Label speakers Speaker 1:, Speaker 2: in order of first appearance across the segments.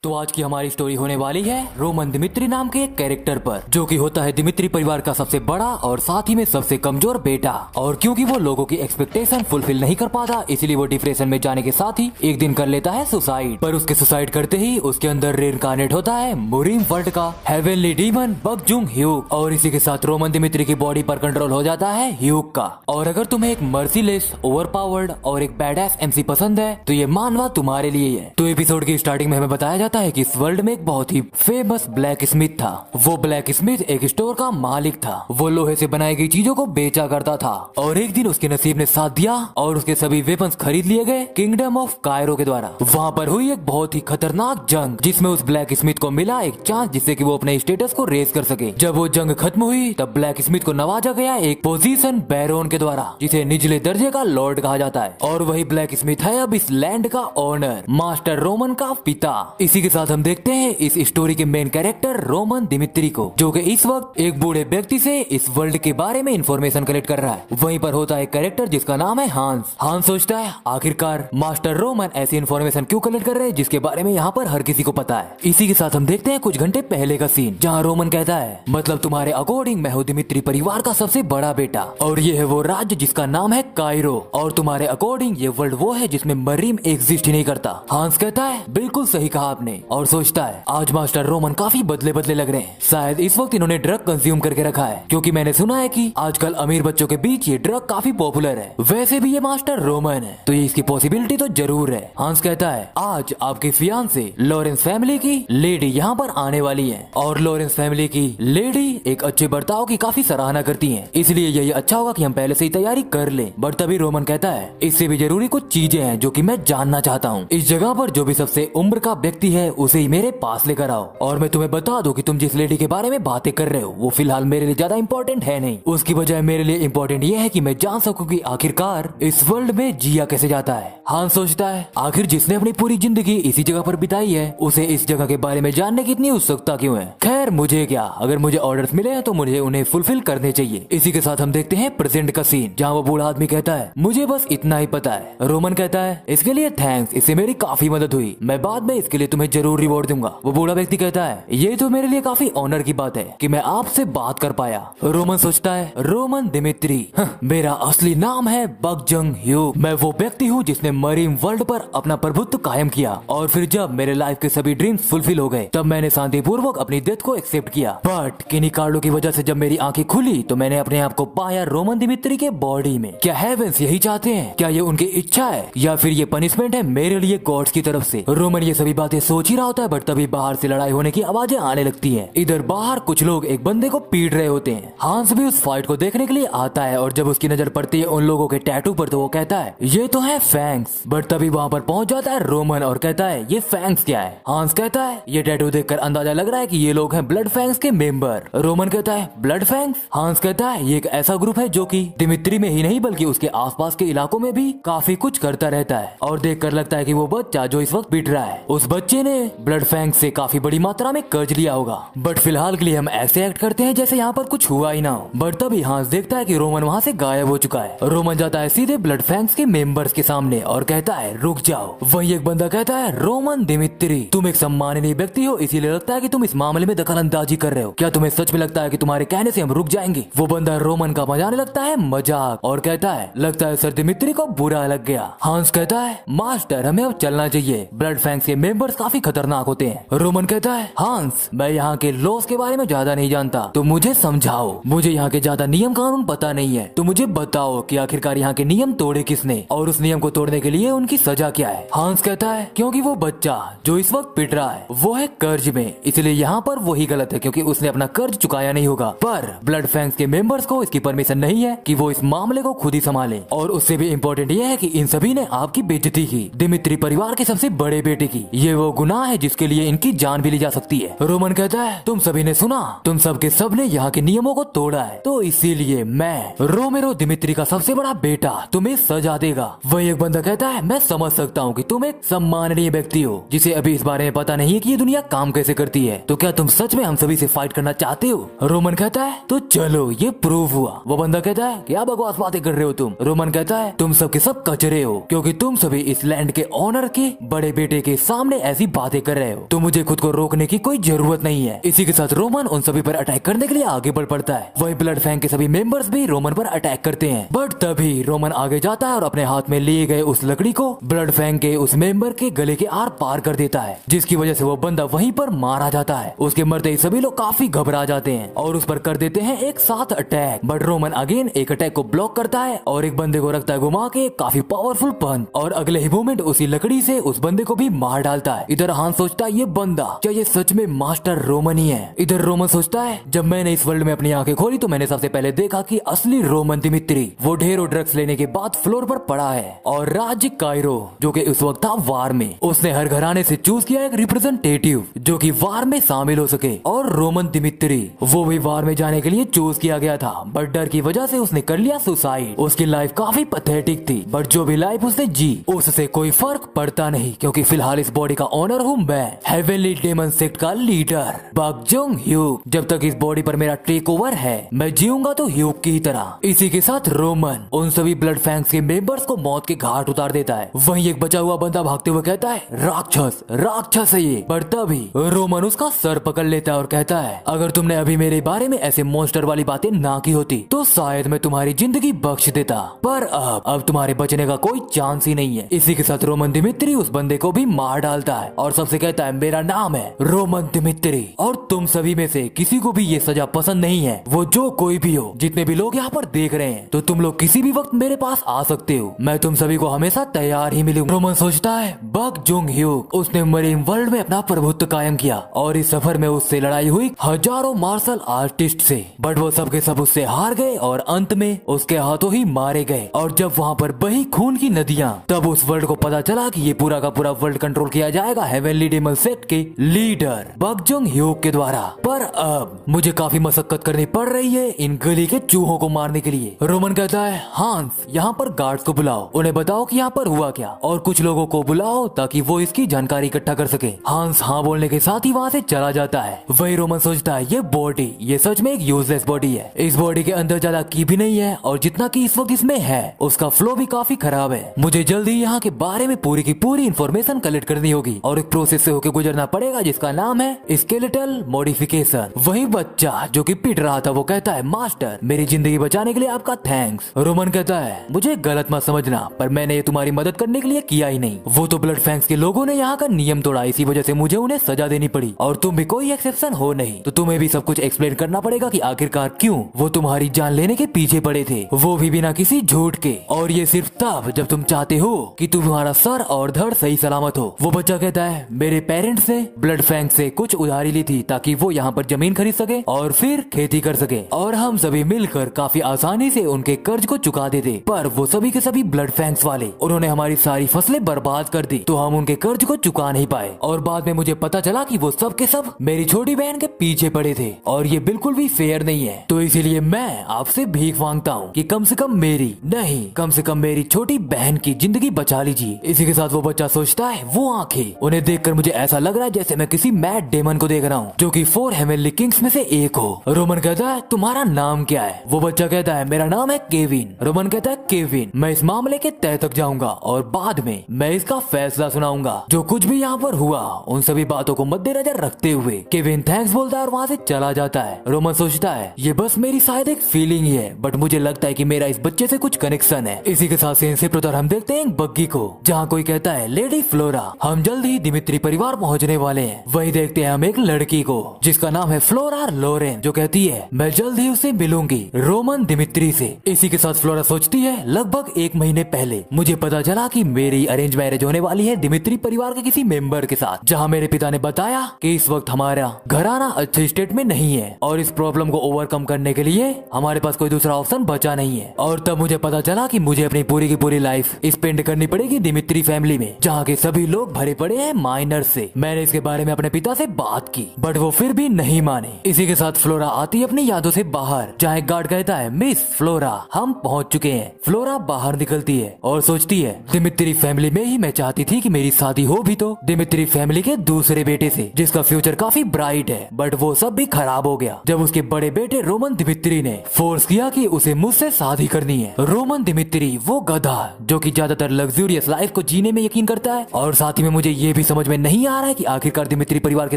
Speaker 1: तो आज की हमारी स्टोरी होने वाली है रोमन दिमित्री नाम के एक कैरेक्टर पर, जो कि होता है दिमित्री परिवार का सबसे बड़ा और साथ ही में सबसे कमजोर बेटा। और क्योंकि वो लोगों की एक्सपेक्टेशन फुलफिल नहीं कर पाता, इसलिए वो डिप्रेशन में जाने के साथ ही एक दिन कर लेता है सुसाइड। पर उसके सुसाइड करते ही उसके अंदर रेइनकार्नेट होता है मुरीम वर्ल्ड का हेवनली डीमन बकजुंग ह्यूग, और इसी के साथ रोमन दिमित्री की बॉडी पर कंट्रोल हो जाता है ह्यूग का। और अगर तुम्हें एक मर्सीलेस, ओवरपावर्ड और एक बैडएस एमसी पसंद है तो ये मानवा तुम्हारे लिए है। तो एपिसोड की स्टार्टिंग में हमें बताया जाता है कि इस वर्ल्ड में एक बहुत ही फेमस ब्लैक स्मिथ था। वो ब्लैक स्मिथ एक स्टोर का मालिक था। वो लोहे से बनाई गई चीजों को बेचा करता था, और एक दिन उसके नसीब ने साथ दिया और उसके सभी वेपन्स खरीद लिए गए किंगडम ऑफ कायरो के द्वारा। वहाँ पर हुई एक बहुत ही खतरनाक जंग, जिसमें उस ब्लैक स्मिथ को मिला एक चांस जिससे कि वो अपने स्टेटस को रेज कर सके। जब वो जंग खत्म हुई तब ब्लैक स्मिथ को नवाजा गया एक पोजीशन बैरोन के द्वारा, जिसे निचले दर्जे का लॉर्ड कहा जाता है। और वही ब्लैक स्मिथ है अब इस लैंड का ओनर, मास्टर रोमन का पिता। इसी के साथ हम देखते हैं इस स्टोरी के मेन कैरेक्टर रोमन दिमित्री को, जो कि इस वक्त एक बूढ़े व्यक्ति से इस वर्ल्ड के बारे में इंफॉर्मेशन कलेक्ट कर रहा है। वहीं पर होता है एक कैरेक्टर जिसका नाम है हांस। हांस सोचता है आखिरकार मास्टर रोमन ऐसी इंफॉर्मेशन क्यों कलेक्ट कर रहे हैं जिसके बारे में यहाँ पर हर किसी को पता है। इसी के साथ हम देखते हैं कुछ घंटे पहले का सीन, जहाँ रोमन कहता है मतलब तुम्हारे अकॉर्डिंग मैं हूँ दिमित्री परिवार का सबसे बड़ा बेटा, और ये है वो राज्य जिसका नाम है कायरो, और तुम्हारे अकॉर्डिंग ये वर्ल्ड वो है जिसमें मरीम एग्जिस्ट ही नहीं करता। हांस कहता है बिल्कुल सही कहा आपने, और सोचता है आज मास्टर रोमन काफी बदले बदले लग रहे हैं। शायद इस वक्त इन्होंने ड्रग कंज्यूम करके रखा है, क्योंकि मैंने सुना है कि आजकल अमीर बच्चों के बीच ये ड्रग काफी पॉपुलर है। वैसे भी ये मास्टर रोमन है तो ये इसकी पॉसिबिलिटी तो जरूर है। हांस कहता है आज आपके फियांसे लॉरेंस फैमिली की लेडी यहाँ पर आने वाली है, और लॉरेंस फैमिली की लेडी एक अच्छे बर्ताव की काफी सराहना करती है, इसलिए यही अच्छा होगा कि हम पहले से ही तैयारी कर ले। बट तभी रोमन कहता है इससे भी जरूरी कुछ चीजें हैं जो कि मैं जानना चाहता हूँ। इस जगह पर जो भी सबसे उम्र का व्यक्ति है उसे ही मेरे पास लेकर आओ, और मैं तुम्हें बता दूं कि तुम जिस लेडी के बारे में बातें कर रहे हो वो फिलहाल मेरे लिए ज्यादा इम्पोर्टेंट है नहीं। उसकी बजाय मेरे लिए इम्पोर्टेंट ये है कि मैं जान सकूं कि आखिरकार इस वर्ल्ड में जिया कैसे जाता है। हांस सोचता है आखिर जिसने अपनी पूरी जिंदगी इसी जगह पर बिताई है उसे इस जगह के बारे में जानने की इतनी उत्सुकता क्यों है। खैर मुझे क्या, अगर मुझे ऑर्डर्स मिले हैं तो मुझे उन्हें फुलफिल करने चाहिए। इसी के साथ हम देखते हैं प्रेजेंट का सीन, जहाँ वो बूढ़ा आदमी कहता है मुझे बस इतना ही पता है। रोमन कहता है इसके लिए थैंक्स, इससे मेरी काफी मदद हुई, मैं बाद में इसके लिए तुम्हें जरूर रिवॉर्ड दूंगा। वो बूढ़ा व्यक्ति कहता है ये तो मेरे लिए काफी ऑनर की बात है कि मैं आपसे बात कर पाया। रोमन सोचता है रोमन दिमित्री, मेरा असली नाम है बकजुंग ह्यूग। मैं वो व्यक्ति हूँ जिसने मरीम वर्ल्ड पर अपना प्रभुत्व कायम किया, और फिर जब मेरे लाइफ के सभी ड्रीम्स फुलफिल हो गए तब मैंने शांतिपूर्वक अपनी डेथ को एक्सेप्ट किया। बट किन्हीं कारणों की वजह से जब मेरी आंखें खुली तो मैंने अपने आप को पाया रोमन दिमित्री के बॉडी में। क्या हेवेंस यही चाहते हैं? क्या ये उनकी इच्छा है या फिर ये पनिशमेंट है मेरे लिए गॉड्स की तरफ से? रोमन ये सभी बातें सोच ही रहा होता है, बट तभी बाहर से लड़ाई होने की आवाजें आने लगती हैं। इधर बाहर कुछ लोग एक बंदे को पीट रहे होते हैं। हांस भी उस फाइट को देखने के लिए आता है, और जब उसकी नजर पड़ती है उन लोगों के टैटू पर तो वो कहता है ये तो है फैंग्स। बट तभी वहाँ पर पहुंच जाता है रोमन और कहता है ये फैंग्स क्या है? हांस कहता है ये टैटू देखकर अंदाजा लग रहा है कि ये लोग हैं ब्लड फैंग्स के मेंबर। रोमन कहता है ब्लड फैंग्स? हांस कहता है ये एक ऐसा ग्रुप है जो कि दिमित्री में ही नहीं बल्कि उसके आसपास के इलाकों में भी काफी कुछ करता रहता है, और देखकर लगता है कि वो बच्चा जो इस वक्त पिट रहा है उस बच्चे ने ब्लड फैंग्स से काफी बड़ी मात्रा में कर्ज लिया होगा। बट फिलहाल के लिए हम ऐसे एक्ट करते हैं जैसे यहाँ पर कुछ हुआ ही ना हो। बट तभी हांस देखता है कि रोमन वहाँ से गायब हो चुका है। रोमन जाता है सीधे ब्लड फैंग्स के मेंबर्स के सामने और कहता है रुक जाओ। वही एक बंदा कहता है रोमन दिमित्री, तुम एक सम्माननीय व्यक्ति हो, इसीलिए लगता है कि तुम इस मामले में दखल अंदाजी कर रहे हो। क्या तुम्हें सच में लगता है कि तुम्हारे कहने से हम रुक जाएंगे? वो बंदा रोमन का मजाने लगता है मजाक, और कहता है लगता है सर दिमित्री को बुरा लग गया। हांस कहता है मास्टर हमें अब चलना चाहिए, ब्लड फैंग्स के मेंबर्स काफी खतरनाक होते हैं। रोमन कहता है हांस मैं यहाँ के लॉस के बारे में ज्यादा नहीं जानता, तो मुझे समझाओ, मुझे यहाँ के ज्यादा नियम कानून पता नहीं है, तो मुझे बताओ कि आखिरकार यहाँ के नियम तोड़े किसने और उस नियम को तोड़ने के लिए उनकी सजा क्या है? हांस कहता है क्योंकि वो बच्चा जो इस वक्त पिट रहा है वो है कर्ज में, इसलिए यहाँ पर वही गलत है क्योंकि उसने अपना कर्ज चुकाया नहीं होगा। पर ब्लड फैंग्स के मेंबर्स को इसकी परमिशन नहीं है कि वो इस मामले को खुद ही संभाले, और उससे भी इम्पोर्टेंट ये है कि इन सभी ने आपकी बेइज्जती की, दिमित्री परिवार के सबसे बड़े बेटे की। ये वो गुनाह है जिसके लिए इनकी जान भी ली जा सकती है। रोमन कहता है तुम सभी ने सुना, तुम सबके सब ने यहाँ के नियमों को तोड़ा है, तो इसीलिए मैं रोमेरो दिमित्री का सबसे बड़ा बेटा तुम्हें सजा देगा। वही एक बंदा कहता है मैं समझ सकता हूँ कि तुम एक सम्माननीय व्यक्ति हो जिसे अभी इस बारे में पता नहीं है कि ये दुनिया काम कैसे करती है, तो क्या तुम सच में हम सभी से फाइट करना चाहते हो? रोमन कहता है तो चलो ये प्रूव हुआ। वो बंदा कहता है क्या बकवास बातें कर रहे हो तुम? रोमन कहता है तुम सबके सब कचरे हो, क्योंकि तुम सभी इस लैंड के ऑनर के बड़े बेटे के सामने ऐसी बातें कर रहे हो तो मुझे खुद को रोकने की कोई जरूरत नहीं है। इसी के साथ रोमन उन सभी पर अटैक करने के लिए आगे बढ़ पड़ता है। वही ब्लड फैंग के सभी मेंबर्स भी रोमन पर अटैक करते हैं, बट तभी रोमन आगे जाता है और अपने हाथ में लिए गए उस लकड़ी को ब्लड फैंग के उस मेंबर के गले के आर पार कर देता है, जिसकी वजह से वो बंदा वहीं पर मारा जाता है। उसके मरते ही सभी लोग काफी घबरा जाते हैं और उस पर कर देते हैं एक साथ अटैक, बट रोमन अगेन एक अटैक को ब्लॉक करता है और एक बंदे को रखता है घुमा के काफी पावरफुल पंच, और अगले ही मोमेंट उसी लकड़ी से उस बंदे को भी मार डालता है। इधर हान सोचता है ये बंदा क्या ये सच में मास्टर रोमन ही है। इधर रोमन सोचता है जब मैंने इस वर्ल्ड में अपनी आंखें खोली तो मैंने सबसे पहले देखा कि असली रोमन दिमित्री वो ढेरों ड्रग्स लेने के बाद फ्लोर पर पड़ा है, और राज्य कायरो जो कि उस वक्त था वार में, उसने हर घराने से चूज किया एक रिप्रेजेंटेटिव जो कि वार में शामिल हो सके, और रोमन दिमित्री वो भी वार में जाने के लिए चूज किया गया था, बट डर की वजह से उसने कर लिया सुसाइड। उसकी लाइफ काफी पैथेटिक थी, बट जो भी लाइफ उसने जी उससे कोई फर्क पड़ता नहीं, क्योंकि फिलहाल इस बॉडी का ऑनर हूँ मैं, हेवनली डेमन सेक्ट का लीडर बक जोंग ह्यूक। जब तक इस बॉडी पर मेरा टेक ओवर है मैं जीऊंगा तो ह्यूक की तरह। इसी के साथ रोमन उन सभी ब्लड फैंग्स के मेंबर्स को मौत के घाट उतार देता है। वहीं एक बचा हुआ बंदा भागते हुए कहता है राक्षस राक्षस है ये, पर तभी रोमन उसका सर पकड़ लेता है और कहता है अगर तुमने अभी मेरे बारे में ऐसे मॉन्स्टर वाली बातें ना की होती तो शायद मैं तुम्हारी जिंदगी बख्श देता, पर अब तुम्हारे बचने का कोई चांस ही नहीं है। इसी के साथ रोमन दिमित्री उस बंदे को भी मार डालता है और सबसे कहता है मेरा नाम है रोमन दिमित्री, और तुम सभी में से किसी को भी ये सजा पसंद नहीं है, वो जो कोई भी हो, जितने भी लोग यहाँ पर देख रहे हैं, तो तुम लोग किसी भी वक्त मेरे पास आ सकते हो, मैं तुम सभी को हमेशा तैयार ही मिलूंगा। रोमन सोचता है बक जोंग ह्यूक उसने मरीन वर्ल्ड में अपना प्रभुत्व कायम किया और इस सफर में उससे लड़ाई हुई हजारों मार्शल आर्टिस्ट से, बट वो सब के सब उससे हार गए और अंत में उसके हाथों ही मारे गए। और जब वहाँ पर बही खून की नदियाँ, तब उस वर्ल्ड को पता चला कि ये पूरा का पूरा वर्ल्ड कंट्रोल किया जाएगा हेवनली डेमन सेक्ट के लीडर बक जोंग ह्यूक के द्वारा। पर अब मुझे काफी मशक्कत करनी पड़ रही है इन गली के चूहों को मारने के लिए। रोमन कहता है हांस यहाँ पर गार्ड्स को बुलाओ, उन्हें बताओ कि यहाँ पर हुआ क्या, और कुछ लोगों को बुलाओ ताकि वो इसकी जानकारी इकट्ठा कर सके। हांस हाँ बोलने के साथ ही वहाँ से चला जाता है। वही रोमन सोचता है ये बॉडी ये सच में एक यूजलेस बॉडी है, इस बॉडी के अंदर ज्यादा की भी नहीं है और जितना की इस वक्त इसमें है उसका फ्लो भी काफी खराब है। मुझे जल्दी यहाँ के बारे में पूरी की पूरी इन्फॉर्मेशन कलेक्ट करनी होगी और एक प्रोसेस से होकर गुजरना पड़ेगा जिसका नाम है स्केलेटल मॉडिफिकेशन। वही बच्चा जो कि पिट रहा था वो कहता है मास्टर मेरी जिंदगी बचाने के लिए आपका थैंक्स। रोमन कहता है मुझे गलत मत समझना, पर मैंने ये तुम्हारी मदद करने के लिए किया ही नहीं, वो तो ब्लड फैंग्स के लोगों ने यहाँ का नियम तोड़ा, इसी वजह से मुझे उन्हें सजा देनी पड़ी और तुम भी कोई एक्सेप्शन हो नहीं, तो तुम्हें भी सब कुछ एक्सप्लेन करना पड़ेगा कि आखिरकार क्यों वो तुम्हारी जान लेने के पीछे पड़े थे, वो भी बिना किसी झूठ के, और ये सिर्फ तब जब तुम चाहते हो कि तुम्हारा सर और धड़ सही सलामत हो। वो बच्चा कहता है मेरे पेरेंट्स ने ब्लड फैंग से कुछ उधारी ली थी ताकि वो यहाँ पर जमीन खरीद सके और फिर खेती कर सके, और हम सभी मिलकर काफी आसानी से उनके कर्ज को चुका देते, पर वो सभी के सभी ब्लड फैंग्स वाले उन्होंने हमारी सारी फसलें बर्बाद कर दी, तो हम उनके कर्ज को चुका नहीं पाए, और बाद में मुझे पता चला कि वो सब के सब मेरी छोटी बहन के पीछे पड़े थे और ये बिल्कुल भी फेयर नहीं है, तो इसीलिए मैं आपसे भीख मांगता हूँ कि कम से कम मेरी नहीं कम से कम मेरी छोटी बहन की जिंदगी बचा लीजिए। इसी के साथ वो बच्चा सोचता है वो आंखें उन्हें देखकर मुझे ऐसा लग रहा है जैसे मैं किसी मैड डेमन को देख रहा हूँ जो कि 4 हेवनली किंग्स में से एक हो। रोमन कहता है तुम्हारा नाम क्या है? वो बच्चा कहता है मेरा नाम है केविन। रोमन कहता है केविन मैं इस मामले के तह तक जाऊंगा और बाद में मैं इसका फैसला सुनाऊंगा, जो कुछ भी यहाँ पर हुआ उन सभी बातों को मद्देनजर रखते हुए। केविन थैंक्स बोलता है और वहाँ से चला जाता है। रोमन सोचता है ये बस मेरी शायद एक फीलिंग ही है, बट मुझे लगता है कि मेरा इस बच्चे से कुछ कनेक्शन है। इसी के साथ सीन शिफ्ट होता है, हम देखते हैं एक बग्गी को जहाँ कोई कहता है लेडी फ्लोरा हम जल्द ही दिमित्री परिवार पहुँचने वाले हैं। वही देखते हैं हम एक लड़की को जिसका नाम है फ्लोरा लोरेन, जो कहती है मैं जल्द ही उसे मिलूंगी रोमन दिमित्री से। इसी के साथ फ्लोरा सोचती है लगभग 1 महीने पहले मुझे पता चला कि मेरी अरेंज मैरिज होने वाली है दिमित्री परिवार के किसी मेंबर के साथ, जहाँ मेरे पिता ने बताया कि इस वक्त हमारा घराना अच्छे स्टेट में नहीं है और इस प्रॉब्लम को ओवरकम करने के लिए हमारे पास कोई दूसरा ऑप्शन बचा नहीं है। और तब मुझे पता चला कि मुझे अपनी पूरी की पूरी लाइफ स्पेंड करनी पड़ेगी दिमित्री फैमिली में, जहाँ के सभी लोग भरे पड़े हैं माइनर से। मैंने इसके बारे में अपने पिता से बात की बट वो फिर भी नहीं माने। इसी के साथ फ्लोरा आती है अपनी यादों से बाहर, जहाँ एक गार्ड कहता है मिस फ्लोरा हम पहुँच चुके हैं। फ्लोरा बाहर निकलती है और सोचती है दिमित्री फैमिली में ही मैं चाहती थी कि मेरी शादी हो भी तो दिमित्री फैमिली के दूसरे बेटे से जिसका फ्यूचर काफी ब्राइट है, बट वो सब भी खराब हो गया जब उसके बड़े बेटे रोमन दिमित्री ने फोर्स किया कि उसे मुझसे शादी करनी है। रोमन दिमित्री वो गधा जो कि ज्यादातर लग्जूरियस लाइफ को जीने में यकीन करता है, और साथ ही में मुझे ये भी समझ में नहीं आ रहा है कि आखिरकार दिमित्री परिवार के